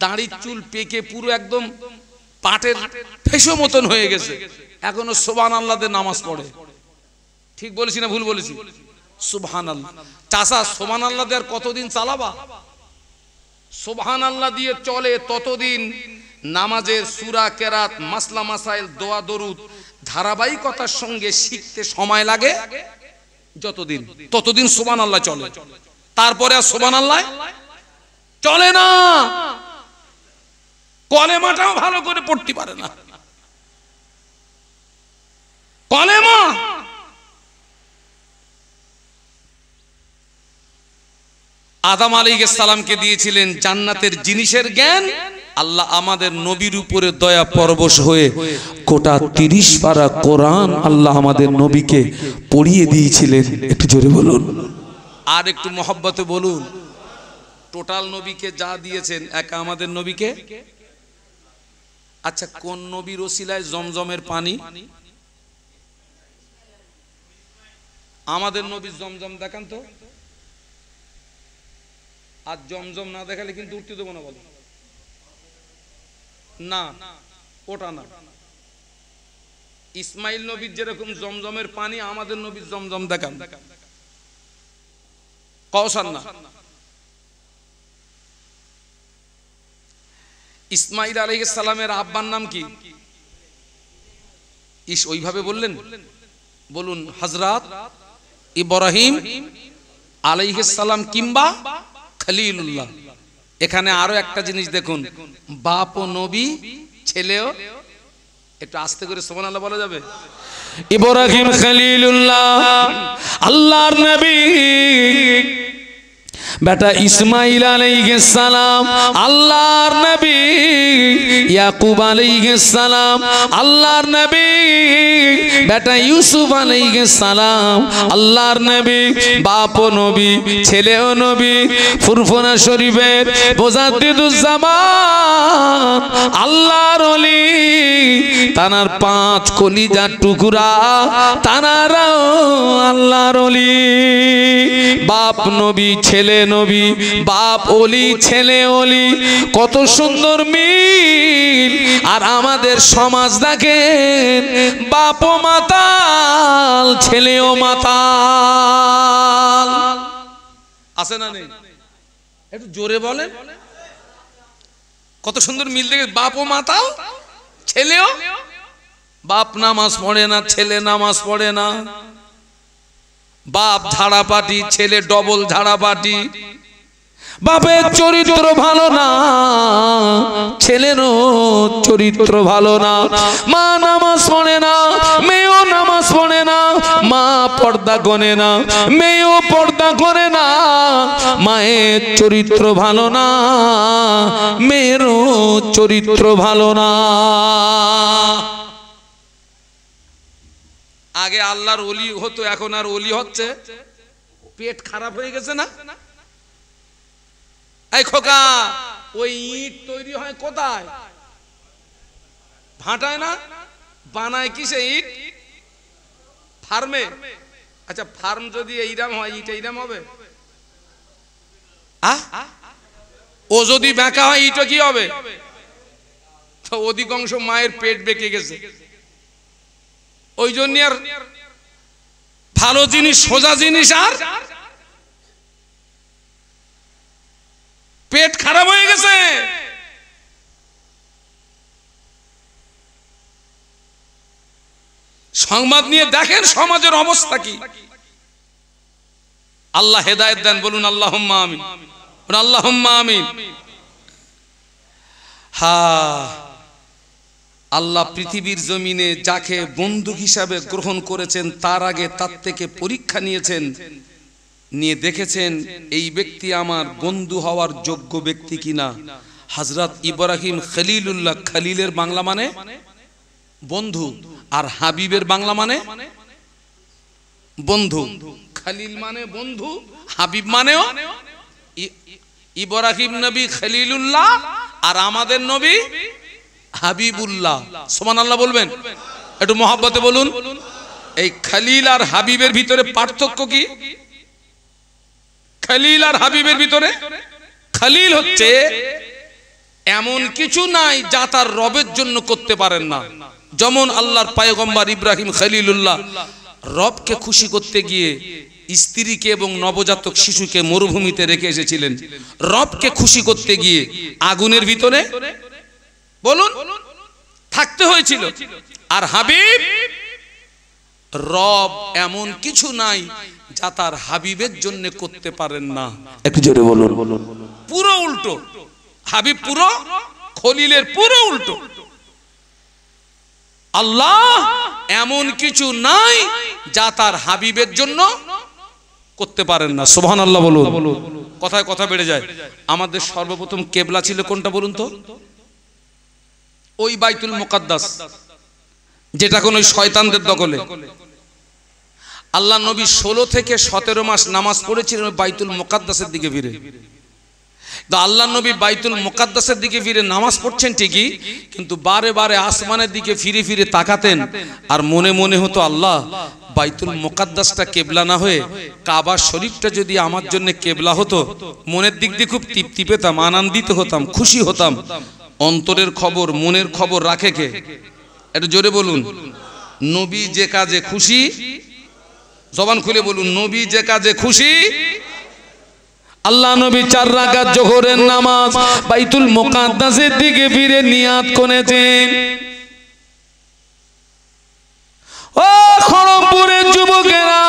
দাড়ির চুল পেকে পুরো একদম পাটের ফেসো মতন হয়ে গেছে, এখনো সুবহানাল্লাহ দিয়ে নামাজ পড়ে। ঠিক বলেছি না ভুল বলেছি? সুবহানাল্লাহ। চাচা সুবহানাল্লাহ দিয়ে আর কতদিন চালাবা? সুবহানাল্লাহ দিয়ে চলে ততদিন নামাজের সূরা কেরাত মাসলা মাসাইল দোয়া দরুদ ধারাবাহিকতার সঙ্গে শিখতে সময় লাগে যতদিন, ততদিন সুবহানাল্লাহ চলে। তারপরে আর সুবহানাল্লাহ চলে না, কলেমাটাও ভালো করে পড়তে পারে না। কলেমা আদম আলাইহিস সালামকে দিয়েছিলেন জান্নাতের জিনিসের জ্ঞান। আল্লাহ আমাদের নবীর উপরে দয়া পরবশ হয়ে গোটা 30 পারা কোরআন আল্লাহ আমাদের নবীকে পড়িয়ে দিয়েছিলেন। একটু জোরে বলুন, আর একটু মহব্বতে বলুন। টোটাল নবীকে যা দিয়েছেন একা আমাদের নবীকে। আচ্ছা, কোন নবীর ওসিলায় জমজমের পানি? আমাদের নবীর জমজম দেখান তো। আর জমজম না দেখালে কিন্তু উঠতে দেবো না। বলো না, ওটা না। ইসমাইল নবীর যেরকম জমজমের পানি, আমাদের নবীর জমজম দেখান। কওসার না। ইসমাইল আলাইহিস সালামের আব্বার নাম কি? ওইভাবে বললেন, বলুন হযরত ইব্রাহিম আলাইহিস সালাম কিংবা খলিলুল্লাহ। এখানে আরো একটা জিনিস দেখুন, বাপ ও নবী, ছেলেও। একটু আস্তে করে সুবহানাল্লাহ বলা যাবে? ইব্রাহিম খলিলুল্লাহ আল্লাহর নবী, বেটা ইসমাইল আলাইহিস সালাম আল্লাহর নবী, ইয়াকুব আলাইহিস সালাম আল্লাহর নবী, বেটা ইউসুফ আলাইহিস সালাম আল্লাহর নবী, বাপ ও নবী, ছেলেও নবী। ফুরফুরা শরীফের মুজাদ্দিদুজ্জামান আল্লাহর ওলি, তানার 5 কলিজার টুকরা, তানারাও আল্লাহর ওলি। বাপ নবী, ছেলে নবী, বাপ ওলি, ছেলে ওলি, কত সুন্দর মিল। আর আমাদের সমাজ দেখেন, বাপও মাতাল, ছেলেও মাতাল। আছে না নেই? একটু জোরে বলেন। কত সুন্দর মিল দেখে, বাপও মাতাল, ছেলেও। বাপ নামাজ পড়ে না, ছেলে নামাজ পড়ে না। বাপ ঝাড়াপাটি, ছেলে ডবল ঝাড়াপাটি। বাপের চরিত্র ভালো না, ছেলেরও চরিত্র ভালো না। মা নামাজ পড়ে না, মেয়েও নামাজ পড়ে না। মা পর্দা করে না, মেয়েও পর্দা করে না। মায়ের চরিত্র ভালো না, মেয়েরও চরিত্র ভালো না। আগে আল্লাহর ওলি হতো, এখন আর ওলি হচ্ছে। পেট খারাপ হয়ে গেছে না? এই খোকা, ওই ইট তৈরি হয় কোথায়? ভাটায় না? বানায় কিসে ইট? ফার্মে। আচ্ছা, ফার্ম যদি এইরাম হয়, ইট এইরাম হবে? ও যদি বেঁকা হয়, ইটও কি হবে? তো অধিকাংশ মায়ের পেট বেঁকে গেছে। ওই জন্য আর ভালো জিনিস, সোজা জিনিস আর পেট খারাপ হয়ে গেছে। সংবাদ নিয়ে দেখেন সমাজের অবস্থা কি। আল্লাহ হেদায়েত দেন, বলুন আল্লাহুম্মা আমিন, আল্লাহুম্মা আমিন। হ্যাঁ, আল্লাহ পৃথিবীর জমিনে যাকে বন্ধু হিসাবে গ্রহণ করেছেন, তার আগে তার থেকে পরীক্ষা নিয়েছেন। নিয়ে দেখেছেন এই ব্যক্তি আমার বন্ধু হওয়ার যোগ্য ব্যক্তি কিনা। হযরত ইব্রাহিম খলিলুল্লাহ, খলিলের বাংলা মানে বন্ধু, আর হাবিবের বাংলা মানে বন্ধু। খলিল মানে বন্ধু, হাবিব মানেও ইব্রাহিম নবী খলিলুল্লাহ আর আমাদের নবী হাবিবুল্লাহ। সুবহানাল্লাহ বলবেন, একটু মহব্বতে বলুন। এই খলিল আর হাবিবের ভিতরে পার্থক্য কি? খলিল আর হাবিবের ভিতরে, খলিল হচ্ছে এমন কিছু নাই যা তার রবের জন্য করতে পারেন না। যেমন আল্লাহর পয়গম্বর ইব্রাহিম খলিলুল্লাহ রবকে খুশি করতে গিয়ে স্ত্রীকে এবং নবজাতক শিশুকে মরুভূমিতে রেখে এসেছিলেন। রবকে খুশি করতে গিয়ে আগুনের ভিতরে বলুন থাকতে হয়েছিল। আর হাবিব, রব এমন কিছু নাই যা তার হাবিবের জন্য করতে পারেন না। একটু জোরে বলুন। পুরো উল্টো, হাবিব পুরো খলিলের পুরো উল্টো। আল্লাহ এমন কিছু নাই যা তার হাবিবের জন্য করতে পারেন না। সুবহানাল্লাহ বলুন। কথায় কথা বেড়ে যায়। আমাদের সর্বপ্রথম কেবলা ছিল কোনটা বলুন তো? ওই বাইতুল মুকাদ্দাস, যেটা কোন শয়তানদের দখলে। আল্লাহ নবী 16 থেকে 17 মাস নামাজ পড়েছিলেন বাইতুল মুকাদ্দাসের দিকে ফিরে। তো আল্লাহ নবী বাইতুল মুকাদ্দাসের দিকে ফিরে নামাজ পড়ছেন ঠিকই, কিন্তু বারে বারে আসমানের দিকে ফিরে ফিরে তাকাতেন আর মনে মনে হতো, আল্লাহ বাইতুল মুকাদ্দাসটা কেবলা না হয়ে কাবা শরীফটা যদি আমার জন্য কেবলা হতো, মনের দিক দিয়ে খুব তৃপ্তি পেতাম, আনন্দিত হতাম, খুশি হতাম। অন্তরের খবর, মনের খবর রাখে কে? একটু জোরে বলুন। নবী যে কাজে খুশি, জবান খুলে বলুন, নবী যে কাজে খুশি। আল্লাহ নবী 4 রাকাত জোহরের নামাজ বাইতুল মুকাদ্দাসের দিকে ফিরে নিয়াত করেছেন। ও খড়মপুরের যুবকেরা,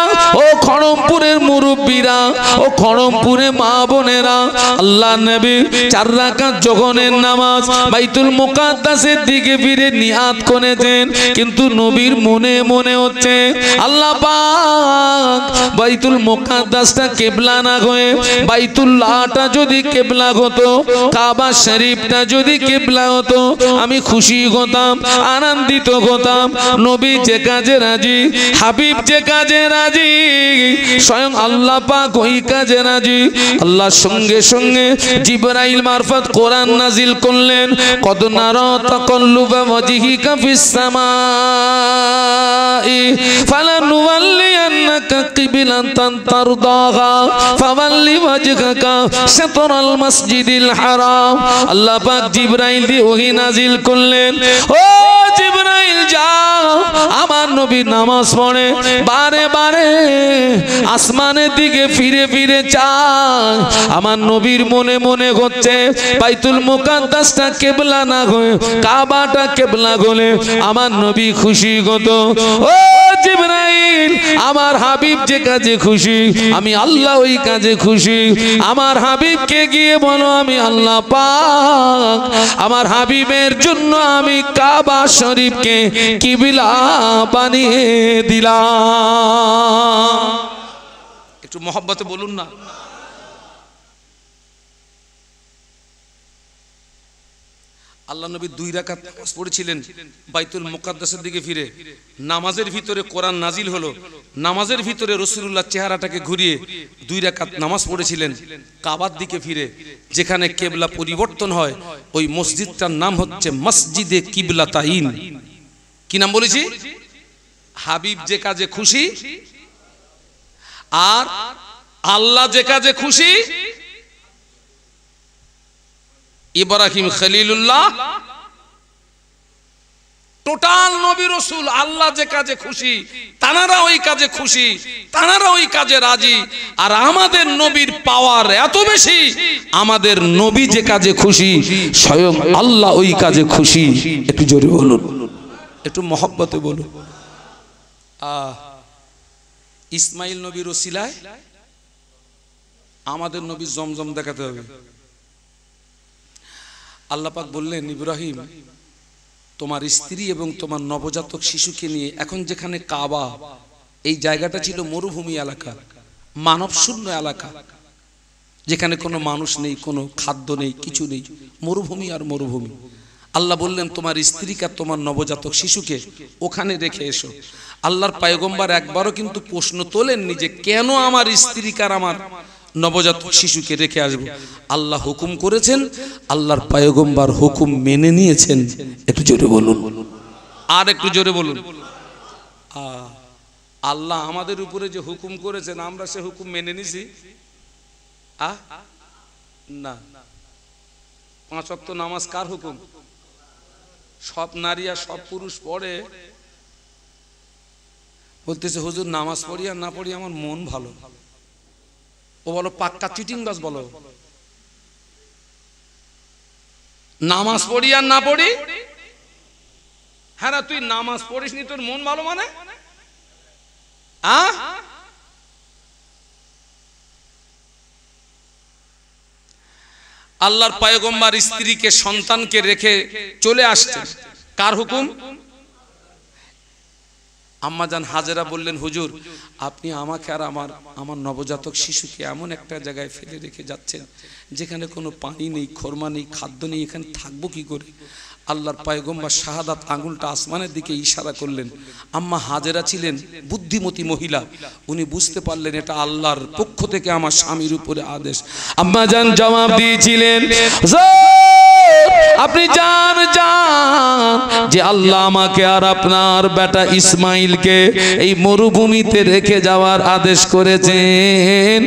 ও খড়মপুরের মুরব্বীরা, ও খড়মপুরের মা বোনেরা, আল্লাহ নবী 4 রাকাত জোহরের নামাজ বাইতুল মুকাদ্দাসের দিকে ফিরে নিয়াত করেছেন। কিন্তু নবীর মনে মনে হচ্ছে, আল্লাহ পাক বাইতুল মুকাদ্দাসটা কেবলা না হয়ে বাইতুল্লাহটা যদি কেবলা হতো, কাবা শরীফটা যদি কেবলা হতো, আমি খুশি হতাম, আনন্দিত হতাম। নবী যে কাজে রাজি, হাবিব যে কাজে রাজি, স্বয়ং আল্লাহ পাক ওই কাজে রাজি। আল্লাহ সঙ্গে সঙ্গে জিবরাইল মারফত কোরআন নাজিল করলেন। কদ নারা তাকাল্লুবা ওয়াজহিকা ফিস সামাই ফালানুওয়াল্লিয়ান্নাকা কিবলাতান তারদাহা ফাওয়াল্লি ওয়াজহাকা শাতরাল মাসজিদিল হারাম। আল্লাহ পাক জিবরাইল দিয়ে ওহী নাজিল করলেন, ও জিবরাইল যাও, আমার নবী নামাজ পড়ে বারে বারে আসমানের দিকে ফিরে ফিরে চায়। আমার নবীর মনে মনে হচ্ছে, বাইতুল মুকাদ্দাসটা কেবলা না হয়ে কাবাটা কেবলা হলে আমার নবী খুশি হতো। ও জিবরাইল, আমার হাবিব যে কাজে খুশি, আমি আল্লাহ ওই কাজে খুশি। আমার হাবিবকে গিয়ে বলো, আমি আল্লাহ পাক আমার হাবিবের জন্য আমি কাবা শরীফকে কিবলা বানিয়ে দিলাম। একটু মহব্বতে বলুন না। আল্লাহ নবী 2 রাকাত নামাজ পড়েছিলেন বাইতুল মুকাদ্দাসের দিকে ফিরে। নামাজের ভিতরে কোরআন নাজিল হলো। নামাজের ভিতরে রাসূলুল্লাহ চেহারাটাকে ঘুরিয়ে 2 রাকাত নামাজ পড়েছিলেন কাবার দিকে ফিরে। যেখানে কিবলা পরিবর্তন হয়, ওই মসজিদটার নাম হচ্ছে মসজিদে কিবলাতাইন। কি নাম বলেছি? হাবিব যে কাজে খুশি আর আল্লাহ যে কাজে খুশি। ইব্রাহিম খলিলুল্লাহ টোটাল নবী রাসূল, আল্লাহ যে কাজে খুশি তানারা ওই কাজে খুশি, তানারা ওই কাজে রাজি। আর আমাদের নবীর পাওয়ার এত বেশি, আমাদের নবী যে কাজে খুশি স্বয়ং আল্লাহ ওই কাজে খুশি। একটু জোরে বলুন, একটু মহব্বতে বলুন। ইসমাইল নবীর ওসিলায় আমাদের নবী জমজম দেখাতে হবে। আল্লাহ পাক বললেন, ইব্রাহিম তোমার স্ত্রী এবং তোমার নবজাতক শিশুকে নিয়ে এখন যেখানে কাবা, এই জায়গাটা ছিল মরুভূমি এলাকা। মানব শূন্য এলাকা, যেখানে কোনো মানুষ নেই, কোনো খাদ্য নেই, কিছু নেই, মরুভূমি আর মরুভূমি। আল্লাহ বললেন তোমার স্ত্রীকে আর তোমার নবজাতক শিশুকে ওখানে রেখে এসো। আল্লাহর পয়গম্বর একবারও কিন্তু প্রশ্ন তোলেননি যে কেন আমার স্ত্রীকে আর আমার নবজাতক শিশুকে রেখে আসবো। আল্লাহ হুকুম করেছেন, আল্লাহর পয়গম্বর হুকুম মেনে নিয়েছেন। একটু জোরে বলুন, আর একটু জোরে বলুন। আল্লাহ আমাদের উপরে যে হুকুম করেছেন আমরা সে হুকুম মেনে নিছি? না। 5 ওয়াক্ত নামাজ কার হুকুম? সব নারী আর সব পুরুষ পড়ে, বলতেছে হুজুর নামাজ পড়ি আর না পড়ি আমার মন ভালো। ও বলো পাক্কা চিটিংবাজ, বলো নামাজ পড়ি আর না পড়ি। হ্যাঁ তুই নামাজ পড়িস নি, তোর মন ভালো মানে? আল্লাহর পয়গম্বর স্ত্রীকে সন্তানকে রেখে চলে আসছেন, কার হুকুম? আম্মাজান হাজেরা বললেন হুজুর আপনি আমাকে আর আমার নবজাতক শিশুকে এমন একটা জায়গায় ফেলে রেখে যাচ্ছেন যেখানে কোনো পানি নেই, খরমা নেই, খাদ্য নেই, এখানে থাকবো কি করে? আল্লাহর পয়গম্বর শাহাদাত আঙ্গুলটা আসমানের দিকে ইশারা করলেন। আম্মা হাজেরা ছিলেন বুদ্ধিমতী মহিলা, উনি বুঝতে পারলেন এটা আল্লাহর পক্ষ থেকে আমার স্বামীর উপরে আদেশ। আম্মাজান জবাব দিয়েছিলেন আপনি জান যে আল্লাহ আমাকে আর আপনার বেটা ইসমাইলকে এই মরুভূমিতে রেখে যাওয়ার আদেশ করেছেন।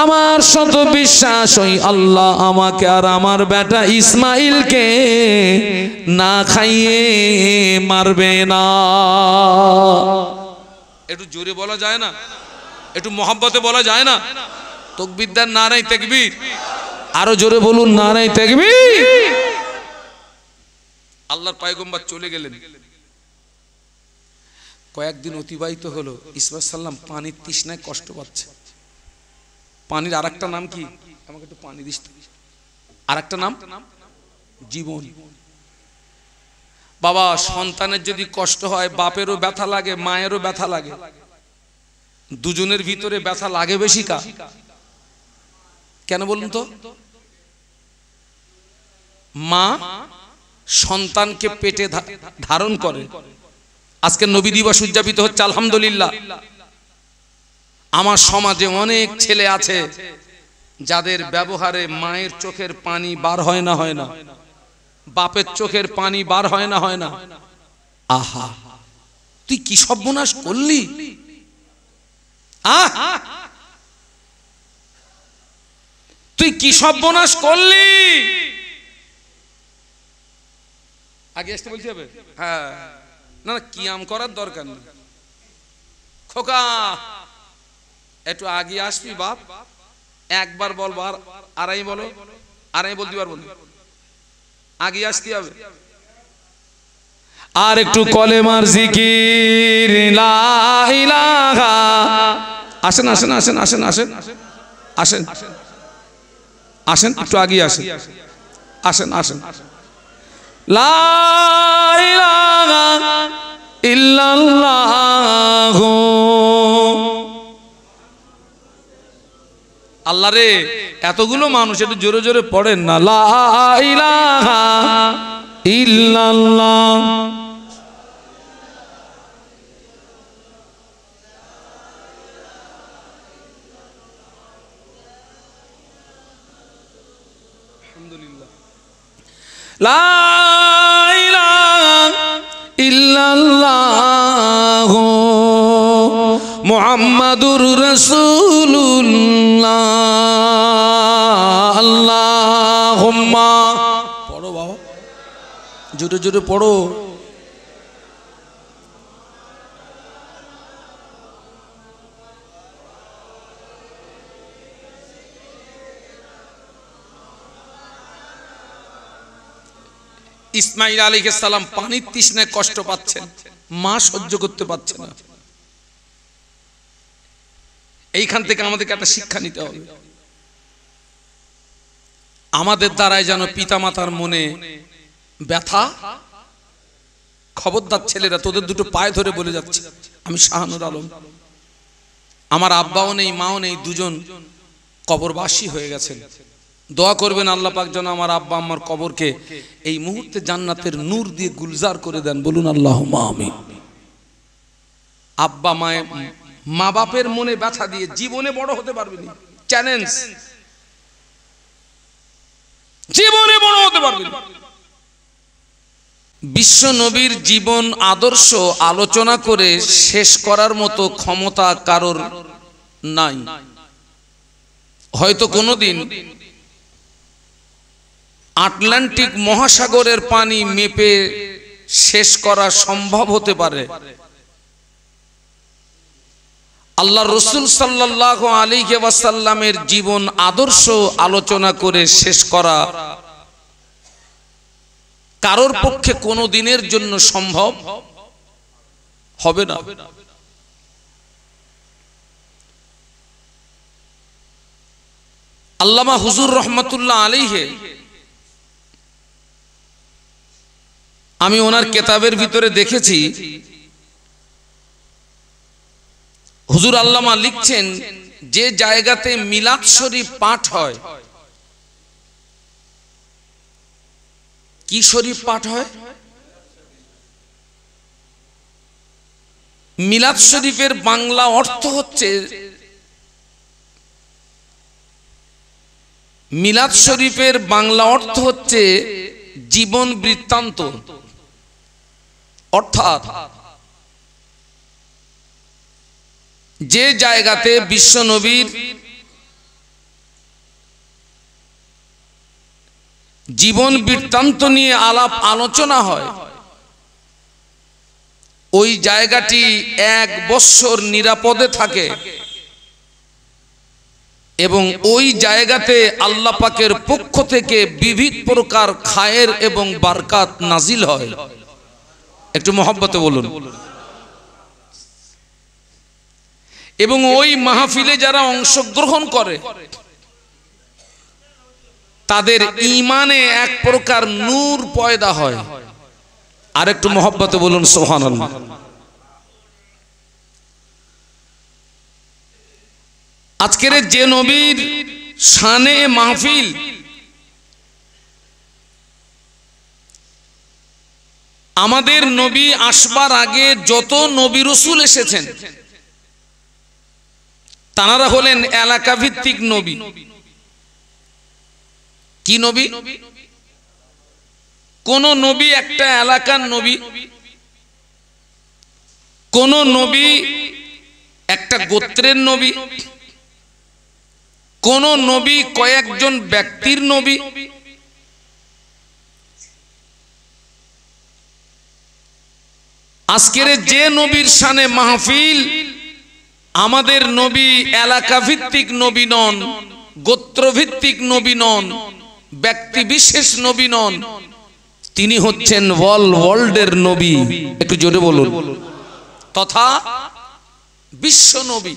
আমার শত বিশ্বাস ওই আল্লাহ আমাকে আর আমার বেটা ইসমাইলকে না খাইয়ে মারবে না। একটু জোরে বলা যায় না? একটু মহব্বতে বলা যায় না? তাকবীর দেন, নারায়ে তাকবীর। আরো জোরে বলুন নারায়ে তাকবীর। আল্লাহর পয়গম্বর চলে গেলেন। কয়েকদিন অতিবাহিত হলো, ইসমাঈল সাল্লাম পানির তৃষ্ণায় কষ্ট পাচ্ছে। পানির আরেকটা নাম কি? আমাকে একটু পানি দিস। আরেকটা নাম জীবন। বাবা সন্তানের যদি কষ্ট হয় বাপেরও ব্যথা লাগে, মায়েরও ব্যথা লাগে, দুজনের ভিতরে ব্যথা লাগে বেশি কার? কেন বলুন তো? মা সন্তানকে পেটে ধারণ করে। আজকে নবী দিবস উদযাপিত হচ্ছে, আলহামদুলিল্লাহ। আমার সমাজে অনেক ছেলে আছে যাদের ব্যবহারে মায়ের চোখের পানি বার হয় না, বাপের চোখের পানি বার হয় না। আহা তুই কি সর্বনাশ করলি! তুই কি সর্বনাশ করলি! আগে আসতে বলতে হবে? হ্যাঁ, না কিয়াম করার দরকার নেই। খোকা একটু আগে আসবি বাপ, একবার বলবো আর আড়াই বলো, আড়াই বলতে পারবো না, আগে আসতে হবে। আর একটু কলেমার জিকির লা ইলাহা। আসেন আসেন আসেন আসেন আসেন আসেন আসেন, একটু আগে আসেন, আসেন আসেন। লা ইলাহা ইল্লাল্লাহ। আল্লাহ রে এতগুলো মানুষ একটু জোরে জোরে পড়েন না, লা ইলাহা ইল্লাল্লাহ। আলহামদুলিল্লাহ। লা ইলাহা ইল্লাল্লাহ মুহাম্মাদুর রাসূলুল্লাহ। আল্লাহুম্মা পড়ো বাবা, জোরে জোরে পড়ো। ইসমাঈল আলাইহিস সালাম পানির তৃষ্ণায় কষ্ট পাচ্ছেন, মা সহ্য করতে পারছে না। এইখান থেকে আমাদেরকে একটা শিক্ষা নিতে হবে। আমাদের দ্বারাই যেন পিতামাতার মনে ব্যথা। খবরদার ছেলেরা, তোদের দুটো পায়ে ধরে বলে যাচ্ছে, আমি শাহানুর আলম, আমার আব্বাও নেই, মাও নেই, দুজন কবরবাসী হয়ে গেছেন। দোয়া করবেন আল্লাহ পাক যেন আমার আব্বা আম্মার কবরকে এই মুহূর্তে জান্নাতের নূর দিয়ে গুলজার করে দেন, বলুন আল্লাহুম্মা আমিন। আব্বা মায়ের মা বাপের মনে ব্যথা দিয়ে জীবনে বড় হতে পারবে না, চ্যালেঞ্জ, জীবনে বড় হতে পারবে না। বিশ্ব নবীর জীবন আদর্শ আলোচনা করে শেষ করার মতো ক্ষমতা কারোর নাই। হয়তো কোনোদিন আটলান্টিক মহাসাগরের পানি মেপে শেষ করা সম্ভব হতে পারে। আল্লাহ রসুল সাল্লাল্লাহু আলাইহি ওয়াসাল্লামের জীবন আদর্শ আলোচনা করে শেষ করা কারোর পক্ষে কোনো দিনের জন্য সম্ভব হবে না। আল্লামা হুজুর রহমাতুল্লাহ আলাইহি, আমি ওনার কিতাবের ভিতরে দেখেছি, হুজুর আল্লামা লিখছেন যে জায়গাতে মিলাদ শরীফ পাঠ হয়, কি শরীফ পাঠ হয়? মিলাদ শরীফের বাংলা অর্থ হচ্ছে, মিলাদ শরীফের বাংলা অর্থ হচ্ছে জীবন বৃত্তান্ত। অর্থাৎ যে জায়গাতে বিশ্ব নবীর জীবন বৃত্তান্ত নিয়ে আলাপ আলোচনা হয়, ওই জায়গাটি 1 বৎসর নিরাপদে থাকে এবং ওই জায়গাতে আল্লাহ পাকের পক্ষ থেকে বিবিধ প্রকার খায়ের এবং বারকাত নাজিল হয়। একটু মহব্বতে বলুন। এবং ওই মাহফিলে যারা অংশগ্রহণ করে তাদের ঈমানে এক প্রকার নূর পয়দা হয়। আর একটু মহব্বতে বলুন সুবহানাল্লাহ। আজকের যে নবীর শানে মাহফিল, আমাদের নবী আসবার আগে যত নবী রাসূল এসেছেন তারা হলেন এলাকা ভিত্তিক নবী। কি নবী? কোন নবী একটা এলাকার নবী, কোন নবী একটা গোত্রের নবী, কোন নবী কয়েকজন ব্যক্তির নবী। আজকের যে নবীর শানে মাহফিল, আমাদের নবী এলাকা ভিত্তিক নবী নন, গোত্র ভিত্তিক নবী নন, ব্যক্তি বিশেষ নবী নন, তিনি হচ্ছেন ওয়ার্ল্ডের নবী। একটু জোরে বলুন। তথা বিশ্ব নবী।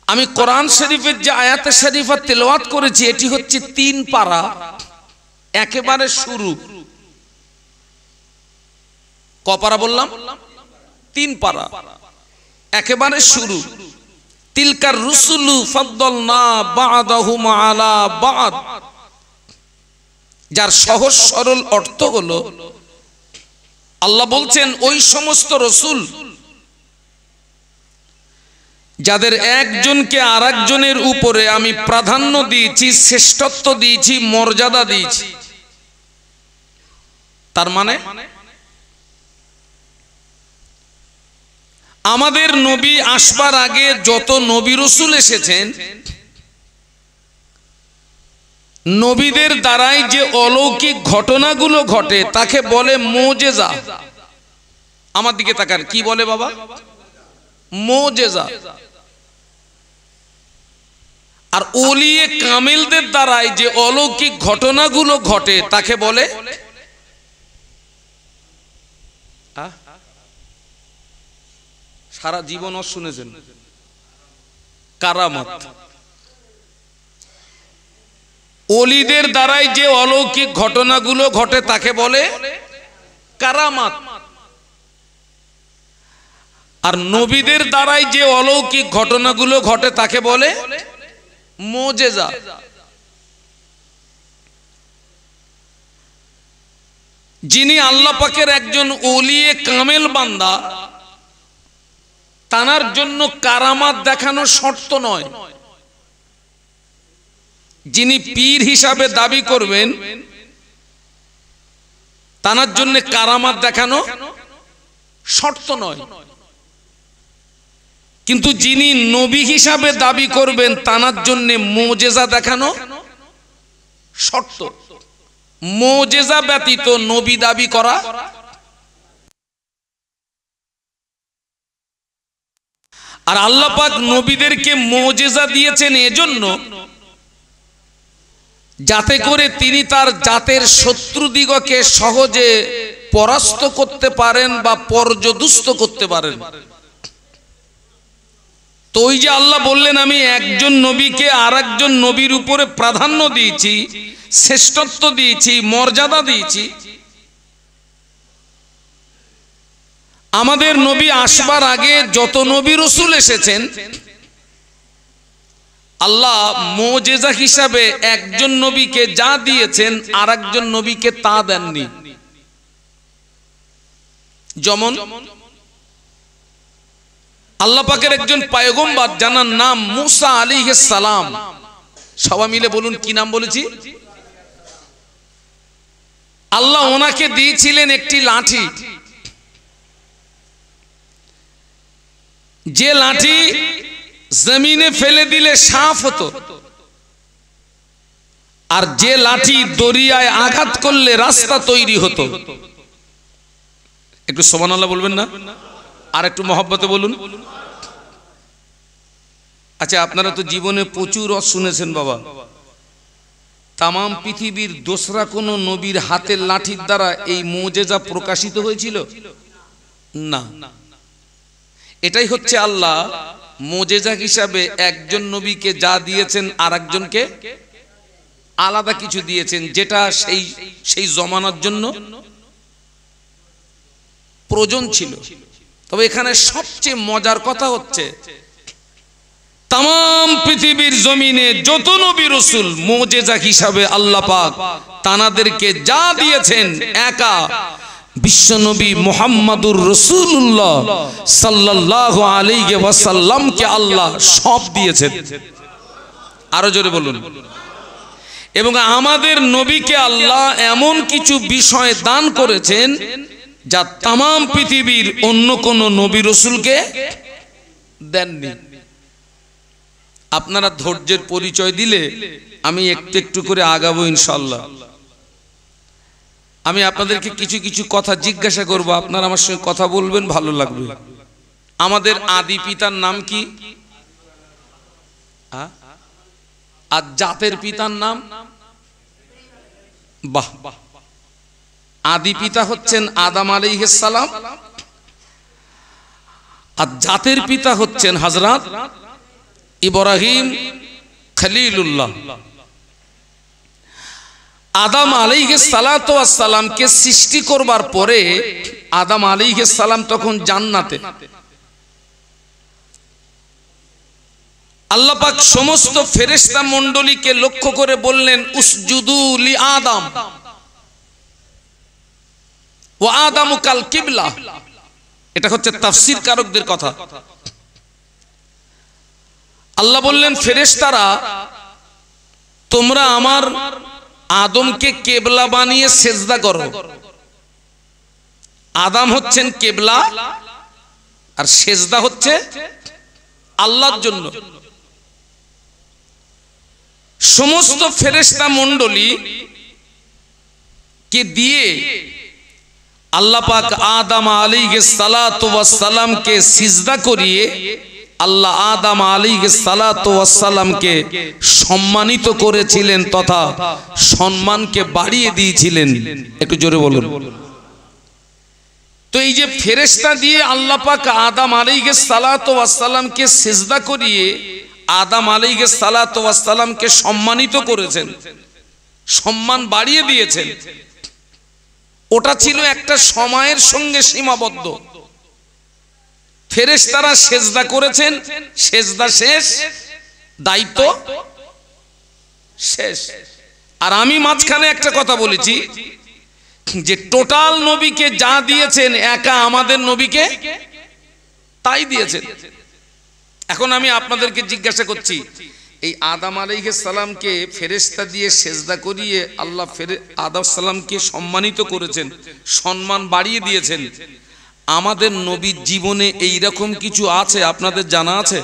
আমি কোরআন শরীফের যে আয়াতে শরীফা তেলাওয়াত করেছি, এটি হচ্ছে 3 পারা, একেবারে শুরু। ক পারা বললাম? 3 পারা, একেবারে শুরু। তিলকার রুসুলু ফাদ্দালনা বা'দাহুম আলা বা'দ, যার সহজ সরল অর্থ হলো, আল্লাহ বলছেন ওই সমস্ত রসুল যাদের একজনকে আরেকজনের উপরে আমি প্রাধান্য দিয়েছি, শ্রেষ্ঠত্ব দিয়েছি, মর্যাদা দিয়েছি। তার মানে আমাদের নবী আসবার আগে যত নবী রাসূল এসেছেন, নবীদের দ্বারাই যে অলৌকিক ঘটনাগুলো ঘটে তাকে বলে মুজিজা। আমার দিকে তাকান, কি বলে বাবা? মুজিজা। আর ওলিয়ে কামেলদের দ্বারাই যে অলৌকিক ঘটনাগুলো ঘটে তাকে বলে সারা জীবন শুনেছেন কারামত। ওলিদের দ্বারাই যে অলৌকিক ঘটনাগুলো ঘটে তাকে বলে কারামাত। আর নবীদের দ্বারাই যে অলৌকিক ঘটনাগুলো ঘটে তাকে বলে মুজিজা। যিনি আল্লাহ পাকের একজন ওলিয়ে কামেল বান্দা, তানার জন্য কারামাত দেখানো শর্ত নয়। যিনি পীর হিসাবে দাবি করবেন তানার জন্য কারামাত দেখানো শর্ত নয়, কিন্তু যিনি নবী হিসাবে দাবি করবেন তানার জন্য মুজিজা দেখানো শর্ত। মুজিজা ব্যতীত নবী দাবি করা। আর আল্লাহ পাক নবীদেরকে মুজিজা দিয়েছেন এজন্য যাতে করে তিনি তার জাতের শত্রুদিগকে সহজে পরাস্ত করতে পারেন বা পর্যদুস্ত করতে পারেন। তো ওই যে আল্লাহ বললেন আমি একজন নবীকে আর একজন নবীর উপরে প্রাধান্য দিয়েছি, শ্রেষ্ঠত্ব দিয়েছি, মর্যাদা দিয়েছি। আমাদের নবী আসবার আগে যত নবী রাসূল এসেছেন আল্লাহ মুজিজা হিসাবে একজন নবীকে যা দিয়েছেন আর একজন নবীকে তা দেননি। যেমন আল্লাহ পাকের একজন পয়গম্বর যার নাম মুসা আলাইহিস সালাম, সবাই মিলে বলুন কি নাম বলেছি? আল্লাহ ওনাকে দিয়েছিলেন একটি লাঠি, যে লাঠি জমিনে ফেলে দিলে সাপ হতো, আর যে লাঠি দরিয়ায় আঘাত করলে রাস্তা তৈরি হতো। একটু সুবহানাল্লাহ বলবেন না? আর একটু মহব্বতে বলুন। আচ্ছা, আপনারা তো জীবনে প্রচুর শুনেছেন বাবা, তামাম পৃথিবীর দোসরা কোন নবীর হাতের লাঠির দ্বারা এই মুজিজা প্রকাশিত হয়েছিল না। এটাই হচ্ছে আল্লাহ মুজিজা হিসাবে একজন নবীকে যা দিয়েছেন আর একজনকে আলাদা কিছু দিয়েছেন, যেটা সেই জমানার জন্য প্রয়োজন ছিল। তবে এখানে সবচেয়ে মজার কথা হচ্ছে তামাম পৃথিবীর জমিনে যত নবী রাসূল মুজিজা হিসাবে আল্লাহ পাক তানাদেরকে যা দিয়েছেন একা বিশ্বনবী মুহাম্মাদুর রাসূলুল্লাহ সাল্লাল্লাহু আলাইহি ওয়াসাল্লামকে আল্লাহ সব দিয়েছেন। আরো জোরে বলুন। এবং আমাদের নবীকে আল্লাহ এমন কিছু বিষয় দান করেছেন যা তামাম পৃথিবীর অন্য কোন নবী রাসূলকে দেননি। আপনারা ধৈর্যের পরিচয় দিলে আমি একটু একটু করে আগাবো ইনশাআল্লাহ। আমি আপনাদেরকে কিছু কিছু কথা জিজ্ঞাসা করব, আপনারা আমার সঙ্গে কথা বলবেন, ভালো লাগবে। আমাদের আদি পিতার নাম কি? আর জাতের পিতার নাম? বাহ, আদি পিতা হচ্ছেন আদম আলাইহিস সালাম, আর জাতের পিতা হচ্ছেন হযরত ইব্রাহিম খলিলুল্লাহ। আদম আলাইহিস সালাতু ওয়াস সালামকে সৃষ্টি করবার পরে আদম আলাইহিস সালাম তখন জান্নাতে। আল্লাহ পাক সমস্ত ফেরেশতা মণ্ডলীকে লক্ষ্য করে বললেন উসজুদু লি আদম ওয়া আদামু কাল কিবলা। এটা হচ্ছে তাফসীর কারকদের কথা। আল্লাহ বললেন ফেরেশতারা তোমরা আমার আদমকে কেবলা বানিয়ে সেজদা করো। আদম হচ্ছেন কেবলা আর সেজদা হচ্ছে আল্লাহর জন্য। সমস্ত ফেরেশতা মণ্ডলী কে দিয়ে আল্লাহ পাক আদম আলাইহিস সালাতু ওয়াস সালামকে সিজদা করিয়ে আল্লাহ আদম আলাইহিস সালাতু ওয়াস সালামকে সম্মানিত করেছিলেন তথা সম্মানকে বাড়িয়ে দিয়েছিলেন। একটু জোরে বলুন। তো এই যে ফেরেশতা দিয়ে আল্লাহ পাক আদম আলাইহিস সালাতু ওয়াস সালামকে সিজদা করিয়ে আদম আলাইহিস সালাতু ওয়াস সালামকে সম্মানিত করেছেন, সম্মান বাড়িয়ে দিয়েছেন, ওটা ছিল একটা সময়ের সঙ্গে সীমাবদ্ধ। ফেরেশতারা সেজদা করেছেন, সেজদা শেষ, দায়িত্ব শেষ। আর আমি মাঝখানে একটা কথা বলেছি যে টোটাল নবীকে যা দিয়েছেন একা আমাদের নবীকে তাই দিয়েছেন। এখন আমি আপনাদেরকে জিজ্ঞাসা করছি, এই আদম আলাইহিস সালামকে ফেরেশতা দিয়ে সেজদা করিয়ে আল্লাহ আদম সালামকে সম্মানিত করেছেন, সম্মান বাড়িয়ে দিয়েছেন। আমাদের নবীর জীবনে এই রকম কিছু আছে আপনাদের জানা আছে?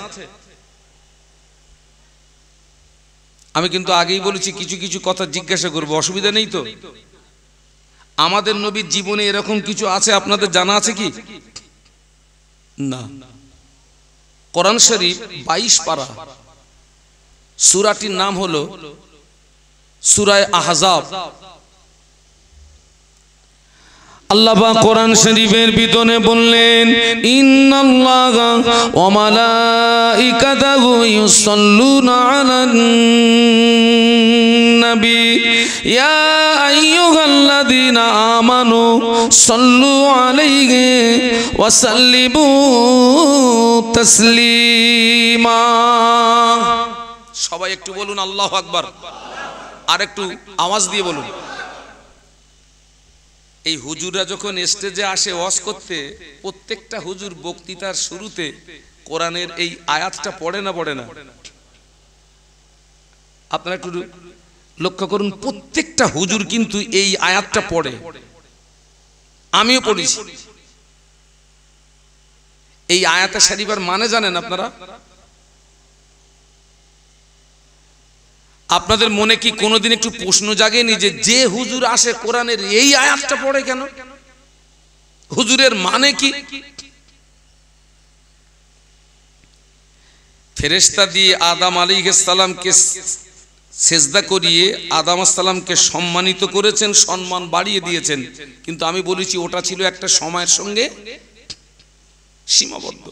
আমি কিন্তু আগেই বলেছি কিছু কিছু কথা জিজ্ঞাসা করব, অসুবিধা নেই তো? আমাদের নবীর জীবনে এরকম কিছু আছে আপনাদের জানা আছে কি না? কোরআন শরীফ 22 পারা, সূরাটির নাম হলো সূরা আহজাব। আল্লাহ পাক কোরআন শরীফের ভিতরে বললেন, ইন্নাল্লাহা ওয়া মালাইকাতাহু ইউসাল্লুনা আলান নবী ইয়া আইয়ুহাল্লাযীনা আমানু সাল্লু আলাইহি ওয়া সাল্লিমু তাসলিমা। সবাই একটু বলুন আল্লাহু আকবার, আর একটু আওয়াজ দিয়ে বলুন। এই হুজুররা যখন স্টেজে আসে ওয়াজ করতে, প্রত্যেকটা হুজুর বক্তৃতার শুরুতে কোরআনের এই আয়াতটা পড়ে না পড়ে না? আপনারা একটু লক্ষ্য করুন, প্রত্যেকটা হুজুর কিন্তু এই আয়াতটা পড়ে, আমিও পড়েছি। এই আয়াতে শরীফের মানে জানেন আপনারা? আপনাদের মনে কি কোনোদিন একটু প্রশ্ন জাগেনি যে হুজুর আসে কোরআনের এই আয়াতটা পড়ে কেন? হুজুরের মানে কি? ফেরেশতা দিয়ে আদম আলাইহিস সালামকে সেজদা করিয়ে আদম আলাইহিস সালামকে সম্মানিত করেছেন, সম্মান বাড়িয়ে দিয়েছেন। কিন্তু আমি বলেছি ওটা ছিল একটা সময়ের সঙ্গে সীমাবদ্ধ।